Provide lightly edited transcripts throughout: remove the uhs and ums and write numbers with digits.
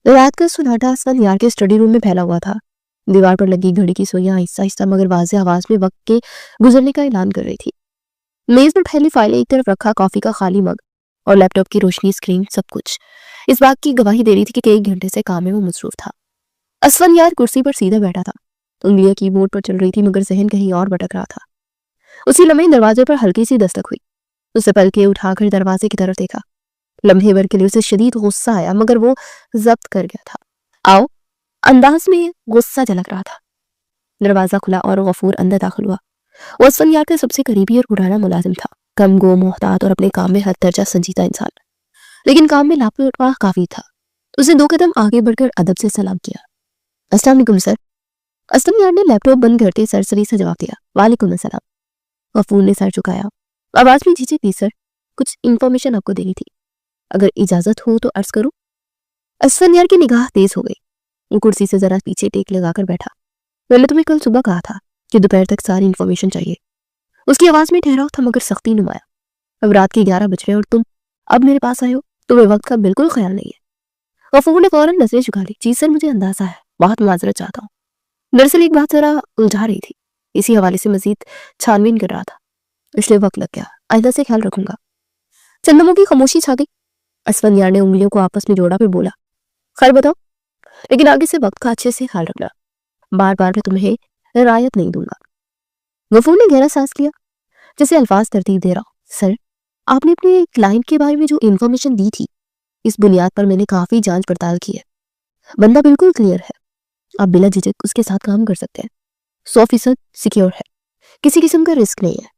रात का सन्नाटा असफल यार के स्टडी रूम में फैला हुआ था। दीवार पर लगी घड़ी की सुइयां आहिस्ता आहिस्ता मगर वाज़ेह आवाज में वक्त के गुजरने का ऐलान कर रही थी। मेज पर फैली फाइलें, एक तरफ रखा कॉफी का खाली मग और लैपटॉप की रोशनी, स्क्रीन, सब कुछ इस बात की गवाही दे रही थी कि कई घंटे से काम में वो मसरूफ था। असफल यार कुर्सी पर सीधा बैठा था, उंगलियां कीबोर्ड पर चल रही थी मगर जहन कहीं और भटक रहा था। उसी लम्हे दरवाजे पर हल्की सी दस्तक हुई। उसे पलके उठाकर दरवाजे की तरफ देखा। लम्हे भर के लिए उसे शदीद गुस्सा आया मगर वो जब्त कर गया था। आओ, अंदाज में गुस्सा झलक रहा था। दरवाजा खुला और गफूर अंदर दाखिल हुआ। वो असफल यार का सबसे करीबी और पुराना मुलाजिम था, कम गो, मोहतात और अपने काम में हर दर्जा संजीदा इंसान, लेकिन काम में लापरवाह काफी था। उसने 2 कदम आगे बढ़कर अदब से सलाम किया। अस्सलाम वालेकुम सर। असफल यार ने लैपटॉप बंद करते सरसरी से जवाब दिया, वालेकुम अस्सलाम। गफूर ने सर झुकाया। आवाज में झिझक थी। सर, कुछ इंफॉर्मेशन आपको देनी थी, अगर इजाजत हो तो अर्ज करूं। असफल यार की निगाह तेज हो गई। वो कुर्सी से जरा पीछे टेक लगाकर बैठा। मैंने तुम्हें कल सुबह कहा था कि दोपहर तक सारी इंफॉर्मेशन चाहिए। उसकी आवाज में ठहराव था मगर सख्ती नुमाया। अब रात के 11 बज रहे और तुम अब मेरे पास आए हो, तुम्हें वक्त का बिल्कुल ख्याल नहीं है। गफूर ने फौरन नजरें झुका ली। जी सर, मुझे अंदाजा है, बहुत माजरत चाहता हूँ। दरअसल एक बात जरा उलझा रही थी, इसी हवाले से मजीद छानबीन कर रहा था, इसलिए वक्त लग गया। आइंदा से ख्याल रखूंगा। चंदमों की खामोशी छा गई। असफल यार ने उंगलियों को आपस में जोड़ा, फिर बोला, खैर बताओ, लेकिन आगे से वक्त का अच्छे से ख्याल रखना। बार बार मैं तुम्हें रियायत नहीं दूंगा। गफूर ने गहरा सांस लिया, जैसे अल्फाज तरतीब दे रहा हूं। सर, आपने अपने क्लाइंट के बारे में जो इन्फॉर्मेशन दी थी, इस बुनियाद पर मैंने काफी जांच पड़ताल की है। बंदा बिल्कुल क्लियर है, आप बिला झिझक उसके साथ काम कर सकते हैं। 100% सिक्योर है, किसी किस्म का रिस्क नहीं है।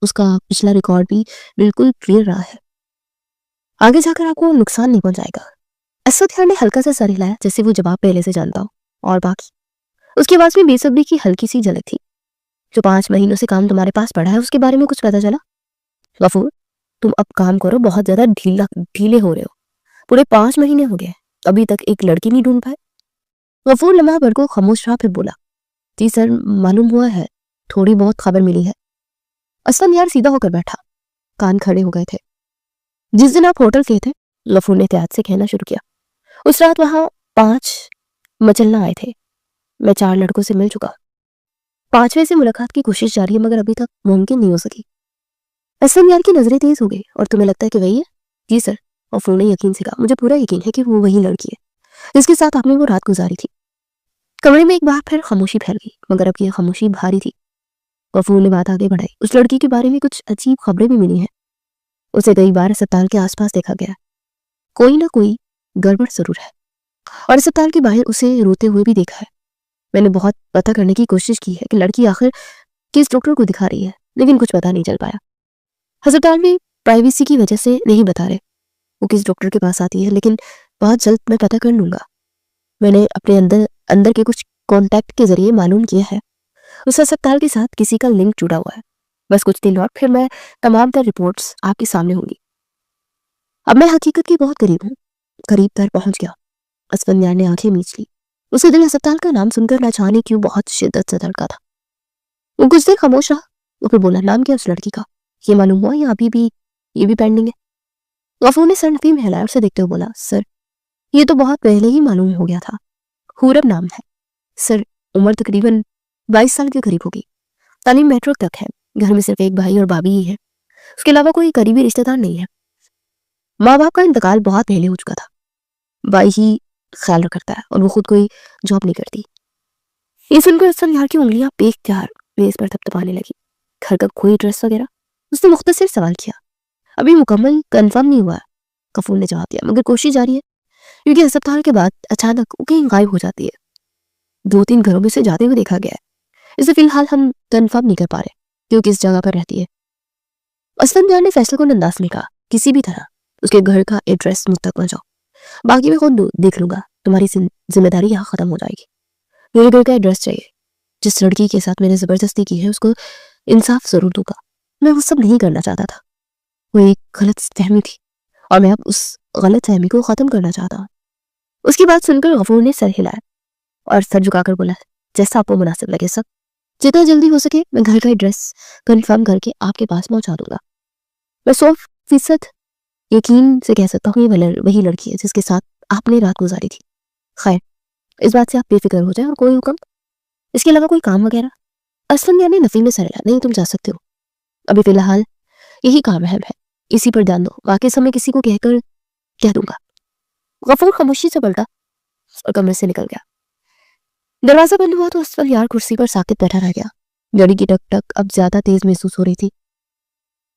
उसका पिछला रिकॉर्ड भी बिल्कुल क्लियर रहा है, आगे जाकर आपको नुकसान नहीं पहुंचाएगा। असद यार ने हल्का सा सर हिलाया, जैसे वो जवाब पहले से जानता हो। और बाकी? उसकी आवाज में बेसब्री की हल्की सी झलक थी। जो 5 महीनों से काम तुम्हारे पास पड़ा है, उसके बारे में कुछ पता चला? गफूर, तुम अब काम करो, बहुत ज्यादा ढीले हो रहे हो। पूरे 5 महीने हो गए, अभी तक एक लड़की नहीं ढूंढ पाए। गफूर लम्हा भर को खामोश रहा, फिर बोला, जी सर, मालूम हुआ है, थोड़ी बहुत खबर मिली है। असलम यार सीधा होकर बैठा, कान खड़े हो गए थे। जिस दिन आप होटल गए थे, गफूर ने एहतियात से कहना शुरू किया, उस रात वहां 5 मचलना आए थे। मैं 4 लड़कों से मिल चुका। 5वें से मुलाकात की कोशिश जारी है मगर अभी तक मुमकिन नहीं हो सकी। असलम यार की नजरें तेज हो गई। और तुम्हें लगता है कि वही है? जी सर। गफूर ने यकीन से कहा, मुझे पूरा यकीन है कि वो वही लड़की है जिसके साथ आपने वो रात गुजारी थी। कमरे में एक बार फिर खामोशी फैल गई, मगर अब यह खामोशी भारी थी। गफूर ने बात आगे बढ़ाई, उस लड़की के बारे में कुछ अजीब खबरें भी मिली हैं। उसे कई बार अस्पताल के आसपास देखा गया। कोई ना कोई गड़बड़ जरूर है, और अस्पताल के बाहर उसे रोते हुए भी देखा है। मैंने बहुत पता करने की कोशिश की है कि लड़की आखिर किस डॉक्टर को दिखा रही है, लेकिन कुछ पता नहीं चल पाया। अस्पताल में प्राइवेसी की वजह से नहीं बता रहे वो किस डॉक्टर के पास आती है, लेकिन बहुत जल्द मैं पता कर लूंगा। मैंने अपने अंदर के कुछ कॉन्टैक्ट के जरिए मालूम किया है उस अस्पताल के साथ किसी का लिंक जुड़ा हुआ है। बस कुछ दिन और फिर मैं तमाम तर रिपोर्ट्स आपके सामने होंगी। अब मैं हकीकत के बहुत करीब हूँ, करीब तर पहुंच गया। असफल यार ने आंखें मीच ली। उसे दिल अस्पताल का नाम सुनकर न जाने क्यों बहुत शिद्दत से धड़का था। वो कुछ देर खामोश रहा, वो फिर बोला, नाम क्या उस लड़की का? ये मालूम हुआ या अभी भी ये भी पेंडिंग है? गफूर ने सर नफी में हिलाया, उसे देखते हुए बोला, सर, ये तो बहुत पहले ही मालूम हो गया था। हुरब नाम है सर, उम्र तकरीबन 22 साल के करीब होगी। तालीम मैट्रिक तक है। घर में सिर्फ एक भाई और भाभी ही है, उसके अलावा कोई करीबी रिश्तेदार नहीं है। माँ बाप का इंतकाल बहुत पहले हो चुका था। भाई ही ख्याल रखता है और वो खुद कोई जॉब नहीं करती। ये सुनकर असल यार की उंगलियां बेख्तियार मेज पर थपथपाने लगी। घर का कोई एड्रेस वगैरह? उसने मुख्तसर सवाल किया। अभी मुकम्मल कंफर्म नहीं हुआ, गफूर ने जवाब दिया, मगर कोशिश जारी है, क्योंकि अस्पताल के बाद अचानक वो कहीं गायब हो जाती है। 2-3 घरों में से जाते हुए देखा गया है। इसे फिलहाल हम कंफर्म नहीं कर पा रहे कि वो किस जगह पर रहती है। असलम यार ने फैसले को अंदाज में कहा, किसी भी तरह उसके घर का एड्रेस मुझ तक पहुंचाओ, बाकी मैं खुद देख लूंगा। तुम्हारी जिम्मेदारी यहाँ खत्म हो जाएगी। मेरे घर का एड्रेस चाहिए। जिस लड़की के साथ मैंने जबरदस्ती की है उसको इंसाफ जरूर दूंगा। मैं वो सब नहीं करना चाहता था, वो एक गलत फहमी थी और मैं अब उस गलत फहमी को खत्म करना चाहता हूँ। उसकी बात सुनकर गफूर ने सर हिलाया और सर झुकाकर बोला, जैसा आपको मुनासिब लगे सब, जितना जल्दी हो सके मैं घर का एड्रेस कंफर्म करके आपके पास पहुंचा दूंगा। मैं 100% यकीन से कह सकता हूँ ये वही लड़की है जिसके साथ आपने रात गुजारी थी। खैर, इस बात से आप बेफिक्र हो जाए। और कोई हुक्म, इसके अलावा कोई काम वगैरह? असलम यानी नफी में सरला, नहीं तुम जा सकते हो, अभी फिलहाल यही काम अहम है, इसी पर ध्यान दो, बाकी समय किसी को कहकर कह दूंगा। गफूर खामोशी से पलटा और कमरे से निकल गया। दरवाजा बंद हुआ तो असफल यार कुर्सी पर साकित बैठा रह गया। घड़ी की टक टक अब ज्यादा तेज महसूस हो रही थी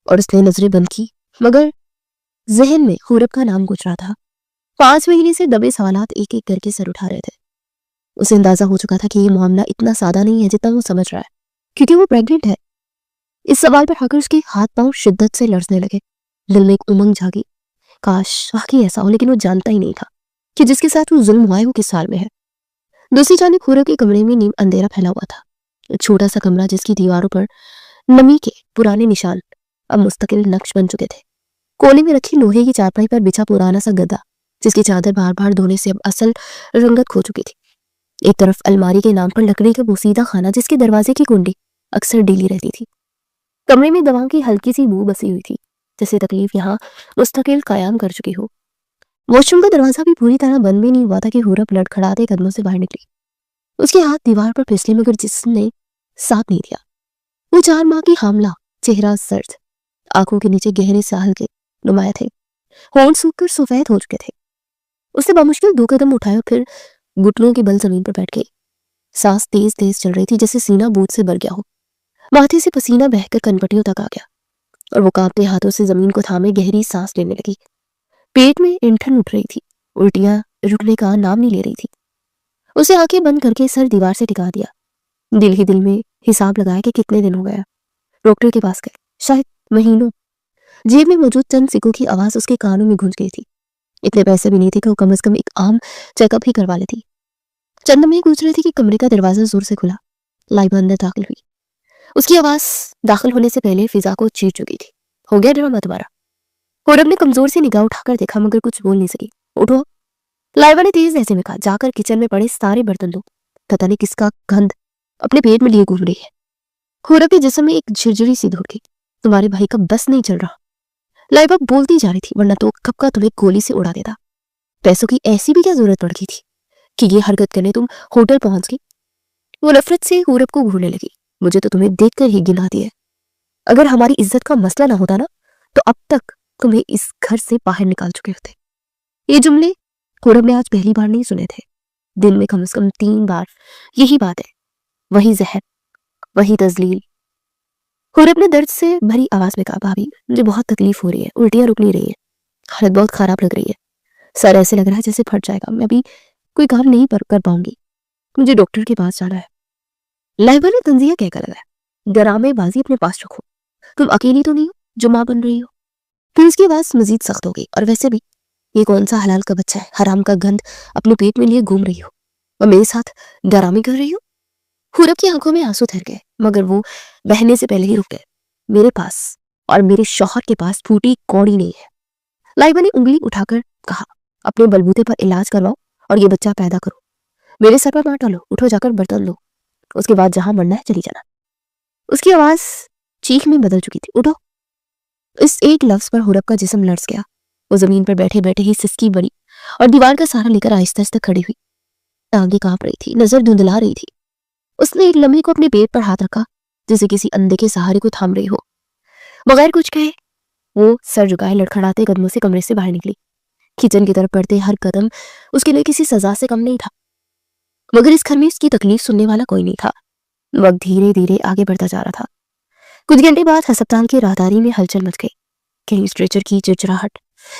और उसने नजरें बंद की, मगर जहन में खूरब का नाम गुजरा था। 5 महीने से दबे सवालात एक एक करके सर उठा रहे थे। उसे अंदाजा हो चुका था कि ये मामला इतना सादा नहीं है जितना वो समझ रहा है, क्योंकि वो प्रेग्नेंट है। इस सवाल पर आकर उसके हाथ पांव शिद्दत से लड़ने लगे। दिल में एक उमंग जागी, काश वाकई ऐसा हो, लेकिन वो जानता ही नहीं था कि जिसके साथ वो जुल्म हुआ है वो किस हाल में है। दूसरी जानिब खूरब के कमरे में नीम अंधेरा फैला हुआ था। एक छोटा सा कमरा जिसकी दीवारों पर नमी के पुराने निशान अब मुस्तकिल नक्श बन चुके थे। कोने में रखी लोहे की चारपाई पर बिछा पुराना सा गद्दा जिसकी चादर बार बार धोने से अब असल रंगत खो चुकी थी। एक तरफ अलमारी के नाम पर लकड़ी का बोसीदा खाना जिसके दरवाजे की कुंडी अक्सर ढीली रहती थी। कमरे में दवाओं की हल्की सी बू बसी हुई थी, जैसे तकलीफ यहाँ मुस्तकिल कायम कर चुकी हो। वॉशरूम का दरवाजा भी पूरी तरह बंद भी नहीं हुआ था कि खूरब लड़खड़ाते कदमों से बाहर निकली। उसके हाथ दीवार पर फिसले, मगर जिसने साथ नहीं दिया। वो 4 माह की हामला, चेहरा सर्द, आंखों के नीचे गहरे से हल्के नुमाया थे, होंठ सूखकर सफेद हो चुके थे। उसने बामुश्किल 2 कदम उठाए और फिर घुटनों के बल जमीन पर बैठ गई। सांस तेज तेज चल रही थी, जैसे सीना बोझ से भर गया हो। माथे से पसीना बहकर कनपटियों तक आ गया और वो कांपते हाथों से जमीन को थामे गहरी सांस लेने लगी। पेट में ऐंठन उठ रही थी, उल्टियां रुकने का नाम नहीं ले रही थी। उसे आंखें बंद करके सर दीवार से टिका दिया। दिल ही दिल में हिसाब लगाया कि कितने दिन हो गया। डॉक्टर के पास गए, शायद महीनों। जेब में मौजूद चंद सिक्कों की आवाज उसके कानों में गूंज गई थी। इतने पैसे भी नहीं थे कि वो कम से कम एक आम चेकअप ही करवा लेती। चंद लम्हे गुजर रहे थे कि कमरे का दरवाजा जोर से खुला। लाइबा अंदर दाखिल हुई। उसकी आवाज दाखिल होने से पहले फिजा को चीर चुकी थी। हो गया ड्रामा तुम्हारा? खूरब ने कमजोर से निगाह उठाकर देखा, मगर कुछ बोल नहीं सकी। उठो, लाइबा ने तेज ऐसे में कहा। जाकर किचन में पड़े सारे बर्तन दो, पता नहीं किसका गंध अपने पेट में लिए घूम रही है। खूरब के जिस्म में एक झिरझिरी सी दौड़ गई। तुम्हारे भाई का बस नहीं चल रहा। लाइबा बोलती जा रही थी, वरना तो कब का तुम्हें गोली से उड़ा देता। पैसों की ऐसी भी क्या जरूरत पड़ गई थी कि ये हरकत करने तुम होटल पहुंच गई? वो नफरत से खूरब को घूरने लगी। मुझे तो तुम्हें देखकर ही गिना दिया। अगर हमारी इज्जत का मसला ना होता ना, तो अब तक तुम्हें इस घर से बाहर निकाल चुके होते। ये जुमले खूरब ने आज पहली बार नहीं सुने थे। दिन में कम से कम 3 बार यही बात है, वही जहर, वही तजलील। खूरब ने दर्द से भरी आवाज में कहा, भाभी मुझे बहुत तकलीफ हो रही है, उल्टियां रुक नहीं रही है, हालत बहुत खराब लग रही है, सर ऐसे लग रहा है जैसे फट जाएगा, मैं अभी कोई काम नहीं कर पाऊंगी, मुझे डॉक्टर के पास जाना है। लाइबा ने तंजिया कहकर लगाया, ड्रामेबाजी अपने पास रखो, तुम अकेली तो नहीं हो जो मां बन रही हो। फिर उसकी आवाज मजीद सख्त हो गई, और वैसे भी ये कौन सा हलाल का बच्चा है, हराम का गंध अपने पेट में लिए घूम रही हो और मेरे साथ डरामे कर रही हो। खूरब की आंखों में आंसू ठहर गए, मगर वो बहने से पहले ही रुक गए। मेरे पास और मेरे शौहर के पास फूटी कौड़ी नहीं है। लाइबा ने उंगली उठाकर कहा, अपने बलबूते पर इलाज करवाओ और ये बच्चा पैदा करो। मेरे सर पर मत डालो, उठो जाकर बर्तन लो, उसके बाद जहां मरना है चली जाना। उसकी आवाज चीख में बदल चुकी थी। उठो। इस एक लफ्ज पर खूरब का जिस्म लर्ज गया। वो जमीन पर बैठे बैठे ही सिसकी बड़ी और दीवार का सहारा लेकर आहिस्ता आहिस्ता खड़ी हुई। टांगे कांप रही थी, नजर धुंधला रही थी। उसने एक लम्हे को अपने पेट पर हाथ रखा, जैसे किसी अंधे के सहारे को थाम रही हो। बगैर कुछ कहे वो सर झुकाए लड़खड़ाते कदमों से कमरे से बाहर निकली। किचन की तरफ बढ़ते हर कदम उसके लिए किसी सजा से कम नहीं था, मगर इस घर में इसकी तकलीफ सुनने वाला कोई नहीं था। वक्त धीरे धीरे आगे बढ़ता जा रहा था। कुछ घंटे बाद अस्पताल की राहदारी में हलचल मच गई। कहीं स्ट्रेचर की चिड़चिड़ाहट,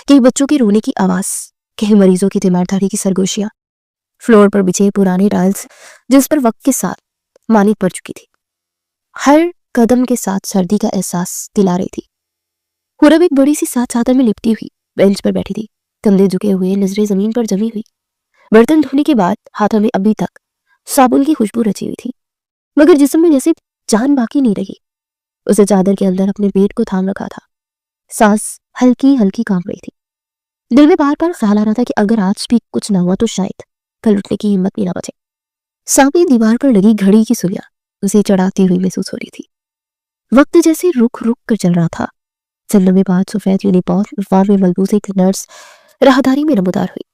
कहीं बच्चों के रोने की आवाज, कहीं मरीजों की तीमारदारी की सरगोशियां। फ्लोर पर बिछे पुराने टाइल्स जिस पर वक्त के साथ मानिक पड़ चुकी थी, हर कदम के साथ सर्दी का एहसास दिला रही थी। खूरब एक बड़ी सी साथ चादर में लिपटी हुई बेंच पर बैठी थी, कंधे झुके हुए, नजरें जमीन पर जमी हुई। बर्तन धोने के बाद हाथों में अभी तक साबुन की खुशबू रची हुई थी, मगर जिस्म में जैसे जान बाकी नहीं रही। उसे चादर के अंदर अपने पेट को थाम रखा था। सांस हल्की हल्की कांप रही थी। दिल में बार बार ख्याल आ रहा था कि अगर आज भी कुछ ना हुआ तो शायद कल उठने की हिम्मत भी ना बचे। सामने दीवार पर लगी घड़ी की सुइयां उसे चढ़ाती हुई महसूस हो रही थी। वक्त जैसे रुक रुक कर चल रहा था। चलने में बाद सफेद यूनिफॉर्म में मलबूस एक नर्स राहदारी में नमूदार हुई।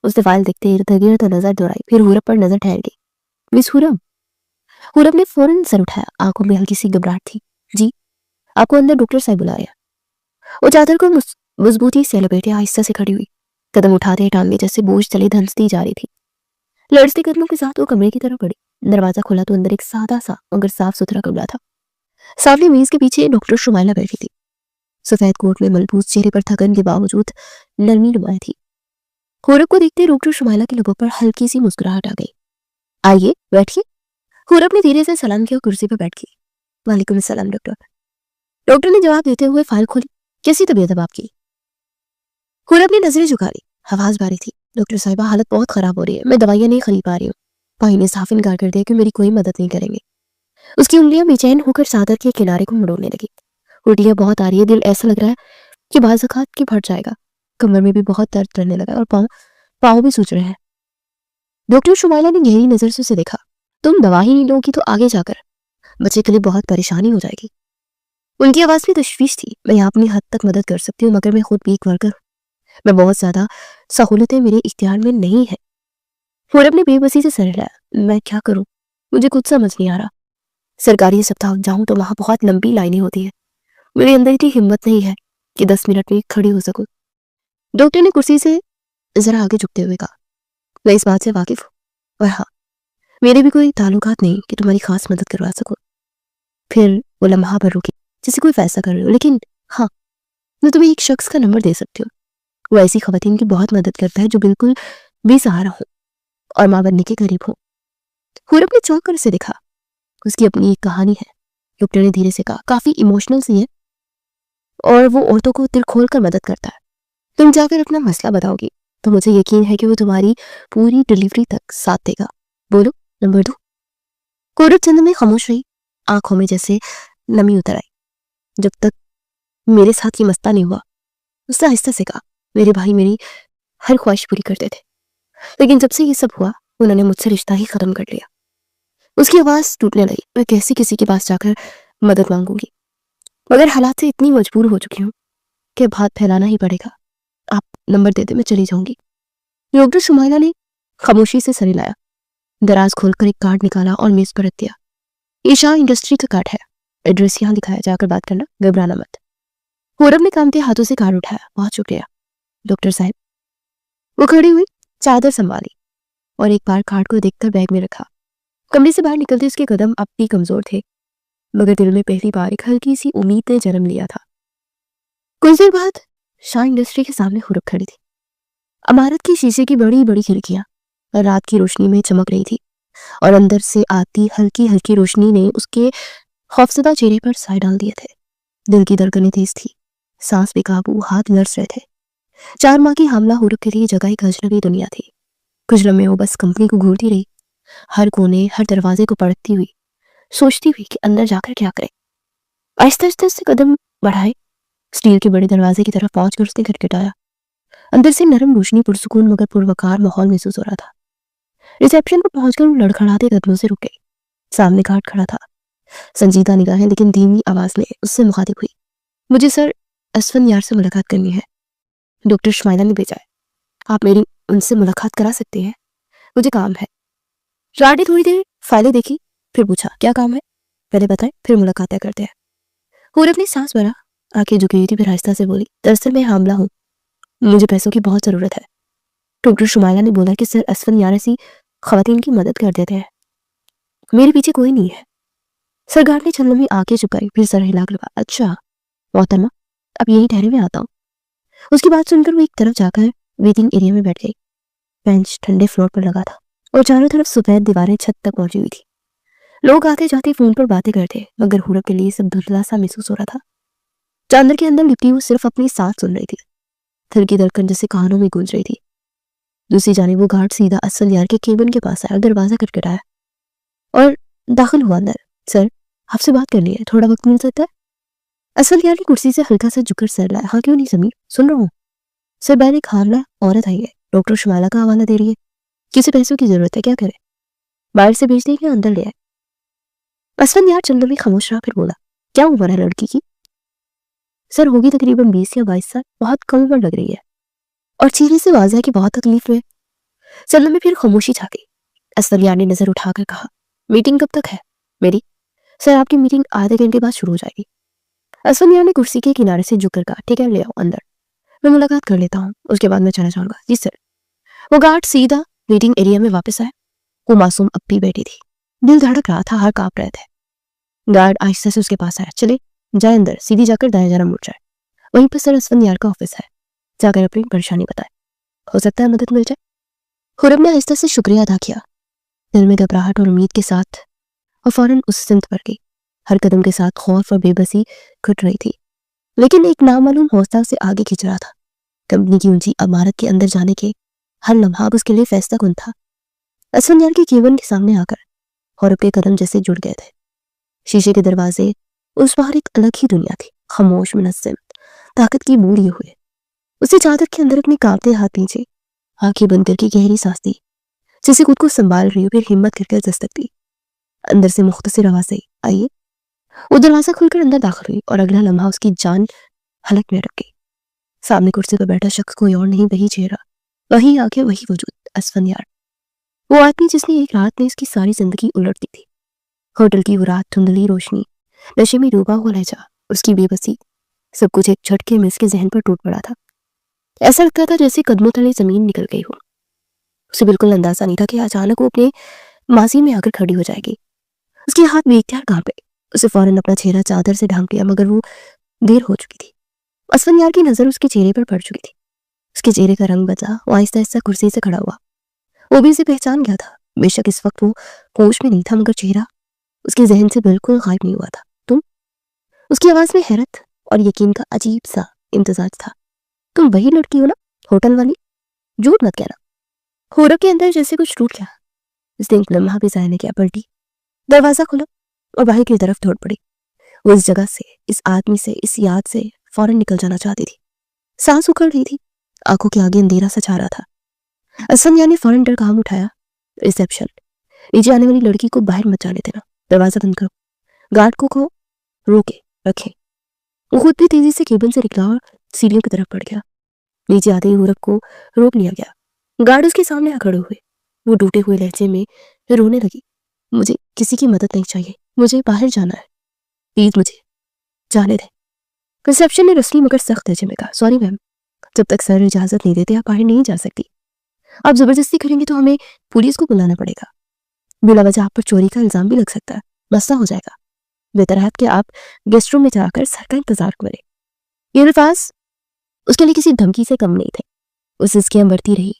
उसने फाइल देखते इर्द गिर्द नजर दौड़ाई, फिर हुरब पर नजर ठहर गई। मिस हुरब? हुरब ने फौरन सर उठाया, आंखों में हल्की सी घबराहट थी। जी, आपको अंदर डॉक्टर साहब बुलाया। वो चादर को मजबूती से लपेटे आहिस्ता से खड़ी हुई, कदम उठाते टांगे जैसे बोझ तले धंसती जा रही थी। लड़ते कदमों के साथ वो कमरे की तरफ बढ़ी। दरवाजा खुला तो अंदर एक सादा सा मगर साफ सुथरा कमरा था। सामने मेज के पीछे डॉक्टर शुमाइला बैठी थी। सफेद कोट में मलबूस चेहरे पर थकन के बावजूद नरमी नुमाया थी। हुरब को देखते डॉक्टर शुमाइला के लबों पर हल्की सी मुस्कुराहट आ गई। आइए बैठिए। हुरब ने धीरे से सलाम किया, कुर्सी पर बैठ गई। वालेकुम सलाम डॉक्टर। डॉक्टर ने जवाब देते हुए फाइल खोली। कैसी तबीयत है आपकी? हुरब ने नजरें झुका ली, आवाज भारी थी। डॉक्टर साहिबा, हालत बहुत खराब हो रही है, मैं दवाइयां नहीं खरीद पा रही हूँ। भाई ने साफ इनकार कर दिया कि मेरी कोई मदद नहीं करेंगे। उसकी उंगलियां बेचैन होकर चादर के किनारे को मुड़ोने लगी। उल्टियां बहुत आ रही है, दिल ऐसा लग रहा है कि बाज़ औक़ात कि फट जाएगा। कमर में भी बहुत दर्द करने लगा और पाँव भी सूज रहे हैं। डॉक्टर शुमाइला ने गहरी नजर से उसे देखा। तुम दवा ही नहीं लोगी तो आगे जाकर बच्चे के लिए बहुत परेशानी हो जाएगी। उनकी आवाज में तशवीश थी। मैं यहाँ अपनी हद तक मदद कर सकती हूँ, मगर मैं खुद वीक वर्कर हूँ। मैं बहुत ज्यादा सहूलतें मेरे इख्तियार में नहीं है। हुरब ने बेबसी से सर हिलाया। मैं क्या करूं, मुझे कुछ समझ नहीं आ रहा। सरकारी अस्पताल जाऊं तो वहां बहुत लंबी लाइनें होती है। मेरे अंदर इतनी हिम्मत नहीं है कि 10 मिनट में खड़ी हो सकूं। डॉक्टर ने कुर्सी से जरा आगे झुकते हुए कहा, मैं इस बात से वाकिफ हूँ, और हाँ, मेरे भी कोई ताल्लुकात नहीं कि तुम्हारी खास मदद करवा सकूं। फिर वो लम्हा भर रुकी, जैसे कोई फैसला कर रही हो। लेकिन हाँ, मैं तुम्हें एक शख्स का नंबर दे सकती हूँ। वो ऐसी खवातीन की बहुत मदद करता है जो बिल्कुल बेसहारा हो और मां बनने के करीब हो। हुरब ने चौंक कर उसे देखा। उसकी अपनी एक कहानी है, डॉक्टर ने धीरे से कहा, काफी इमोशनल सी है और वो औरतों को दिल खोल कर मदद करता है। तुम जाकर अपना मसला बताओगी तो मुझे यकीन है कि वो तुम्हारी पूरी डिलीवरी तक साथ देगा। बोलो, नंबर दो। हुरब चंद में खामोश रही, आंखों में जैसे नमी उतर आई। जब तक मेरे साथ ये मसला नहीं हुआ, उसने आहिस्ता से कहा, मेरे भाई मेरी हर ख्वाहिश पूरी करते थे, लेकिन जब से ये सब हुआ उन्होंने मुझसे रिश्ता ही खत्म कर लिया। उसकी आवाज टूटने लगी। मैं कैसे किसी के पास जाकर मदद मांगूंगी, मगर हालात से इतनी मजबूर हो चुकी हूँ कि अब हाथ फैलाना ही पड़ेगा। आप नंबर दे दे, मैं चली जाऊंगी। डॉक्टर शुमाइला ने खामोशी से सर हिलाया, दराज खोलकर एक कार्ड निकाला और मेज पर रख दिया। ये शाह इंडस्ट्री का कार्ड है, एड्रेस यहाँ लिखा है, जाकर बात करना, घबराना मत। हुरब ने कांपते हाथों से कार्ड उठाया। बहुत शुक्रिया डॉक्टर साहब। वो खड़ी हुई, चादर संभाली और एक बार कार्ड को देखकर बैग में रखा। कमरे से बाहर निकलते उसके कदम अब भी कमजोर थे, मगर दिल में पहली बार एक हल्की सी उम्मीद ने जन्म लिया था। कुछ देर बाद शाह इंडस्ट्री के सामने हुरब खड़ी थी। इमारत की शीशे की बड़ी बड़ी खिड़कियां रात की रोशनी में चमक रही थी और अंदर से आती हल्की हल्की रोशनी ने उसके खौफजदा चेहरे पर साए डाल दिए थे। दिल की धड़कनें तेज थी, सांस बेकाबू, हाथ लर्ज रहे थे। 4 माह की हामला हुरब के लिए जगह एक अजनबी दुनिया थी। कुछ लम्हे वो बस कंपनी को घूरती रही, हर कोने हर दरवाजे को पड़कती हुई, सोचती हुई कि अंदर जाकर क्या करे। आहिस्ता आहिस्ता से कदम बढ़ाए, स्टील के बड़े दरवाजे की तरफ पहुंचकर उसने खटखटाया। अंदर से नरम रोशनी, पुरसुकून मगर पुरवकार माहौल महसूस हो रहा था। रिसेप्शन पर पहुंचकर वो लड़खड़ाते कदमों से रुक गई। सामने गार्ड खड़ा था, संजीदा निगाहें लेकिन धीमी आवाज में उससे मुखातिब हुई। मुझे सर असफन यार से मुलाकात करनी है, डॉक्टर शुमाइला ने भेजा है। आप मेरी उनसे मुलाकात करा सकते हैं, मुझे काम है। राड ने थोड़ी देर फाइलें देखी, फिर पूछा, क्या काम है, पहले बताएं, फिर मुलाकात तय करते हैं। हुरब ने सांस भरा, आंखें झुकी हुई थी, फिर आहिस्ता से बोली, दरअसल मैं हामला हूँ, मुझे पैसों की बहुत जरूरत है। डॉक्टर शुमाइला ने बोला कि सर असफन यार ऐसी खवातीन की मदद कर देते हैं, मेरे पीछे कोई नहीं है। सरकार ने चंद लम्हे आंखें झुकाई, फिर सर हिलाकर कहा, अच्छा मोहतरमा, अब यही ठहरे में आता हूँ। उसकी बात सुनकर वो एक तरफ जाकर वेटिंग एरिया में बैठ गई। बेंच ठंडे फ्लोर पर लगा था और चारों तरफ सफेद दीवारें छत तक पहुंची हुई थी। लोग आते जाते फोन पर बातें करते, मगर हुरब के लिए सब धुंधला सा महसूस हो रहा था। चांदर के अंदर लिपटी हुई सिर्फ अपनी सांस सुन रही थी, दिल की धड़कन जैसे कानों में गूंज रही थी। दूसरी जानिब वो गार्ड सीधा असफल यार के केबिन के पास आया, दरवाजा खटखटाया और दाखिल हुआ अंदर। सर, आपसे बात करनी है, थोड़ा वक्त मिल सकता है? असफल यार ने कुर्सी से हल्का सा झुककर सर लाया। हाँ क्यों नहीं समीर, सुन रहा हूँ। सर, बाहर एक हामला औरत आई है, डॉक्टर शुमाइला का हवाला दे रही है, किसी पैसों की जरूरत है, क्या करे, बाहर से भेज देंगे, अंदर ले आए। असफल यार चंद लम्हे खामोश रहा, फिर बोला, क्या उम्र है लड़की की? सर, होगी तकरीबन 20 या 22 साल, बहुत कम उम्र लग रही है और चेहरे से वाज़ेह है कि बहुत तकलीफ है। सदमे में फिर खामोशी छा गई। असफर ने नजर उठाकर कहा, मीटिंग कब तक है? मेरी? सर आपकी मीटिंग आधे घंटे बाद शुरू हो जाएगी। असफर ने कुर्सी के किनारे से झुककर कहा, ठीक है ले आओ अंदर, मैं मुलाकात कर लेता हूँ, उसके बाद मैं चला जाऊंगा। जी सर। वो गार्ड सीधा मीटिंग एरिया में वापस आया। वो मासूम अब भी बैठी थी, दिल धड़क रहा था, हाथ कांप रहे थे। गार्ड आहिस्ता से उसके पास आया, चले जाए अंदर, सीधी जाकर दाएं जरा मुड़ जाए, वहीं पर सर असफर का ऑफिस है, जाकर अपनी परेशानी बताए, हो सकता है मदद मिल जाए। खुरम ने आहिस्ता से शुक्रिया अदा किया, दिल में घबराहट और उम्मीद के साथ, और फौरन उस सिमत पर गई। हर कदम के साथ खौफ और बेबसी घुट रही थी, लेकिन एक नामालूम हौसला उसे आगे खींच रहा था। कंपनी की ऊंची इमारत के अंदर जाने के हर लम्हा उसके लिए फैसला कुन था। असफर के केबिन के सामने आकर खुरम के कदम जैसे जुड़ गए थे। शीशे के दरवाजे, उस बाहर एक अलग ही दुनिया थी, खामोश, मुनस्सिम, ताकत की बूढ़ी हुए। उसे चादर के अंदर अपने कांपते हाथ नीचे, आंखें बंद करके गहरी सांस दी, जैसे खुद को संभाल रही हो, फिर हिम्मत करके दस्तक दी। अंदर से मुख्तसर आवाज आई, आइए। वो दरवाजा खुलकर अंदर दाखिल हुई और अगला लम्हा उसकी जान हलक में अटक गई। सामने कुर्सी पर बैठा शख्स कोई और नहीं, वही चेहरा, वही आंखें, वही वजूद, असफर। वो आदमी जिसने एक रात में इसकी सारी जिंदगी उलट दी थी। होटल की वो रात, धुंधली रोशनी, नशे में डूबा हुआ लहजा, उसकी बेबसी, सब कुछ एक झटके में इसके जहन पर टूट पड़ा था। ऐसा लगता था जैसे कदमों तले जमीन निकल गई हो। उसे बिल्कुल अंदाजा नहीं था कि अचानक वो अपने माजी में आकर खड़ी हो जाएगी। उसके हाथ बेख्तियार कांपे। उसे फौरन अपना चेहरा चादर से ढांक लिया, मगर वो देर हो चुकी थी। असफर की नजर उसके चेहरे पर पड़ चुकी थी। उसके चेहरे का रंग बदला, वो आहिस्ता आहिस्ता कुर्सी से खड़ा हुआ। वो भी इसे पहचान गया था। बेशक इस वक्त वो होश में नहीं था, मगर चेहरा उसके जहन से बिल्कुल गायब नहीं हुआ था। तुम? उसकी आवाज में हैरत और यकीन का अजीब सा इम्तिजाज था। तुम वही लड़की हो ना, होटल वाली? झूठ मत कहना। खुरम के अंदर जैसे कुछ टूट गया। उसने एक लम्हा भी जाया नहीं किया, पलटी, दरवाजा खुला और बाहर की तरफ दौड़ पड़ी। वो इस जगह से, इस आदमी से, इस याद से फौरन निकल जाना चाहती थी। सांस उखड़ रही थी, आंखों के आगे अंधेरा सा छा रहा था। असफर ने फौरन डर काम उठाया, रिसेप्शन, नीचे आने वाली लड़की को बाहर मत जाने देना, दरवाजा बंद करो, गार्ड को रोके रखे। वो खुद भी तेजी से केबिन से निकला और सीढ़ियों की तरफ बढ़ गया। नीचे आते ही खुरम को रोक लिया गया। गार्ड उसके सामने आ खड़े हुए। वो टूटे हुए लहजे में रोने लगी, मुझे किसी की मदद नहीं चाहिए, मुझे बाहर जाना है, प्लीज मुझे जाने दे। रिसेप्शन ने रस्मी मगर सख्त लहजे में कहा, सॉरी मैम, जब तक सर इजाजत नहीं देते आप बाहर नहीं जा सकती। आप जबरदस्ती करेंगे तो हमें पुलिस को बुलाना पड़ेगा, बिला वजह आप पर चोरी का इल्जाम भी लग सकता है, मसला हो जाएगा। बेहतर है कि आप गेस्ट रूम में जाकर सर का इंतजार करें। ये अल्फाज उसके लिए किसी धमकी से कम नहीं थे। उसे इसकी बढ़ती रही,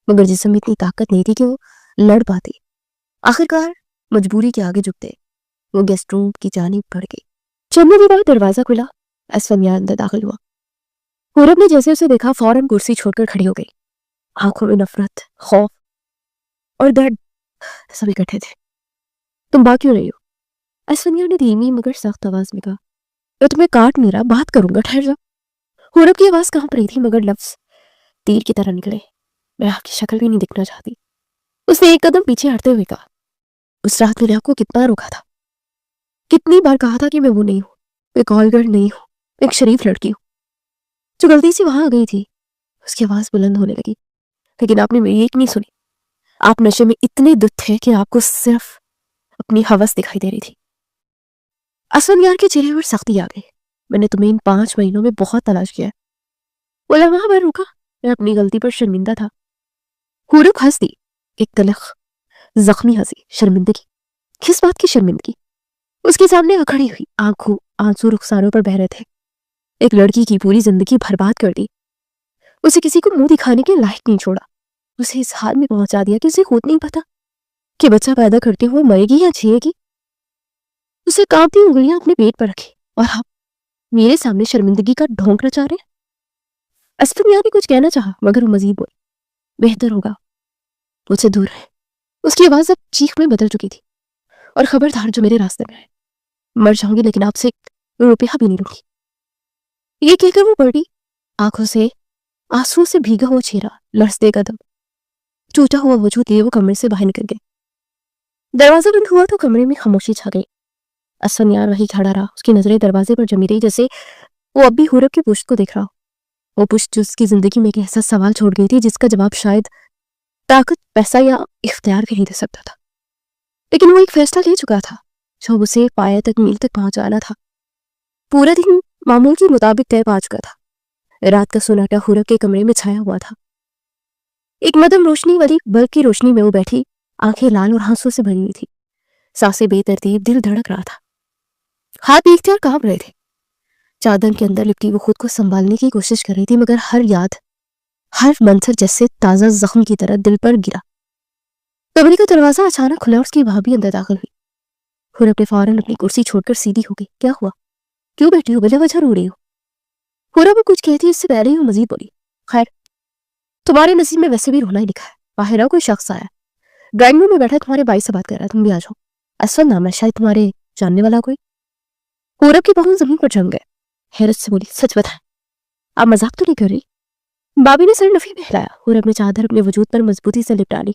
मगर जिस्म में इतनी ताकत नहीं थी कि वो लड़ पाती। आखिरकार मजबूरी के आगे झुकते वो गेस्ट रूम की जानिब बढ़ गई। चंद देर बाद दरवाजा खुला, असफर अंदर दाखिल हुआ। खुरम ने जैसे उसे देखा फौरन कुर्सी छोड़कर खड़ी हो गई। आंखों में नफरत, खौफ और दर्द सब इकट्ठे थे। तुम बात क्यों रही हो? असफर ने धीमी मगर सख्त आवाज में कहा, तो तुम्हें काट नहीं रहा, बात करूंगा, ठहर जाओ। खुरम की आवाज कांप रही थी, मगर लफ्ज तीर की तरह निकले। मैं आपकी शक्ल भी नहीं दिखना चाहती। उसने एक कदम पीछे हटते हुए कहा, उस रात मैंने आपको कितना रोका था, कितनी बार कहा था कि मैं वो नहीं हूं, मैं कॉलगर्ल नहीं हूं, एक शरीफ लड़की हूं जो गलती से वहां आ गई थी। उसकी आवाज बुलंद होने लगी, लेकिन आपने मेरी एक नहीं सुनी। आप नशे में इतने दुख थे कि आपको सिर्फ अपनी हवस दिखाई दे रही थी। असफर के चेहरे पर सख्ती आ गई। मैंने तुम्हें इन 5 महीनों में बहुत तलाश किया। वो लम्हा भर रुका, मैं अपनी गलती पर शर्मिंदा था। खुरम हंस दी, एक तलख जख्मी हंसी। शर्मिंदगी? किस बात की शर्मिंदगी? उसके सामने खड़ी हुई, आंखों आंसू रुखसारों पर बह रहे थे। एक लड़की की पूरी जिंदगी बर्बाद कर दी, उसे किसी को मुंह दिखाने के लायक नहीं छोड़ा, उसे इस हाल में पहुंचा दिया कि उसे खुद नहीं पता कि बच्चा पैदा करते हुए मरेगी या जिएगी। उसे कांपती उंगलियां अपने पेट पर रखी, और आप मेरे सामने शर्मिंदगी का ढोंग रचा रहे। असफर ने कुछ कहना चाहा, मगर वो मजीद बोली, बेहतर होगा मुझसे दूर रहे। उसकी आवाज अब चीख में बदल चुकी थी, और खबरदार जो मेरे रास्ते में आए, मर जाऊंगी लेकिन आपसे रुपया भी नहीं लूंगी। ये कहकर वो बढ़ी, आंखों से आंसुओं से भीगा हुआ चेहरा, लड़ते कदम, टूटा हुआ वजूद लिए वो कमरे से बाहर निकल गए। दरवाजा बंद हुआ तो कमरे में खामोशी छा गई। असफर वही खड़ा रहा, उसकी नजरें दरवाजे पर जमी रही, जैसे वो अब भी खुरम की पुश्त को देख रहा हो। वो पुश्त जो उसकी जिंदगी में एक ऐसा सवाल छोड़ गई थी जिसका जवाब शायद ताकत, पैसा या इख्तियार भी नहीं दे सकता था, लेकिन वो एक फैसला ले चुका था जो उसे पाया तक मील तक पहुंचाना था। पूरा दिन मामूल के मुताबिक तय पा चुका था। रात का सन्नाटा हुरब के कमरे में छाया हुआ था। एक मध्यम रोशनी वाली बल्ब की रोशनी में वो बैठी, आंखें लाल और आंसू से भरी हुई थी, सांसें बेतरतीब, दिल धड़क रहा था, हाथ इख्तियार कांप रहे थे। चादर के अंदर लिपटी वो खुद को संभालने की कोशिश कर रही थी, मगर हर याद, हर मंथर जैसे ताजा जख्म की तरह दिल पर गिरा। कमरे का दरवाजा अचानक खुला और उसकी भाभी अंदर दाखिल हुई। हुरब ने फौरन अपनी कुर्सी छोड़कर सीधी हो गई। क्या हुआ, क्यों बैठी हो, बिला वजह रो रही हो? हुरब कुछ कहती इससे पहले ही वो मजीद बोली, खैर तुम्हारे नसीब में वैसे भी रोना ही लिखा है। बाहर आओ, कोई शख्स आया, ड्राइंग रूम में बैठा तुम्हारे भाई से बात कर रहा है, तुम भी आ जाओ। असद नाम है, शायद तुम्हारे जानने वाला कोई। हुरब की बहू जमीन पर जम गए, हैरत से बोली, सच बताएं, आप मजाक तो नहीं कर रही? बाबी ने सर नफी में हिलाया। हुरब ने चादर अपने वजूद पर मजबूती से लिपटा ली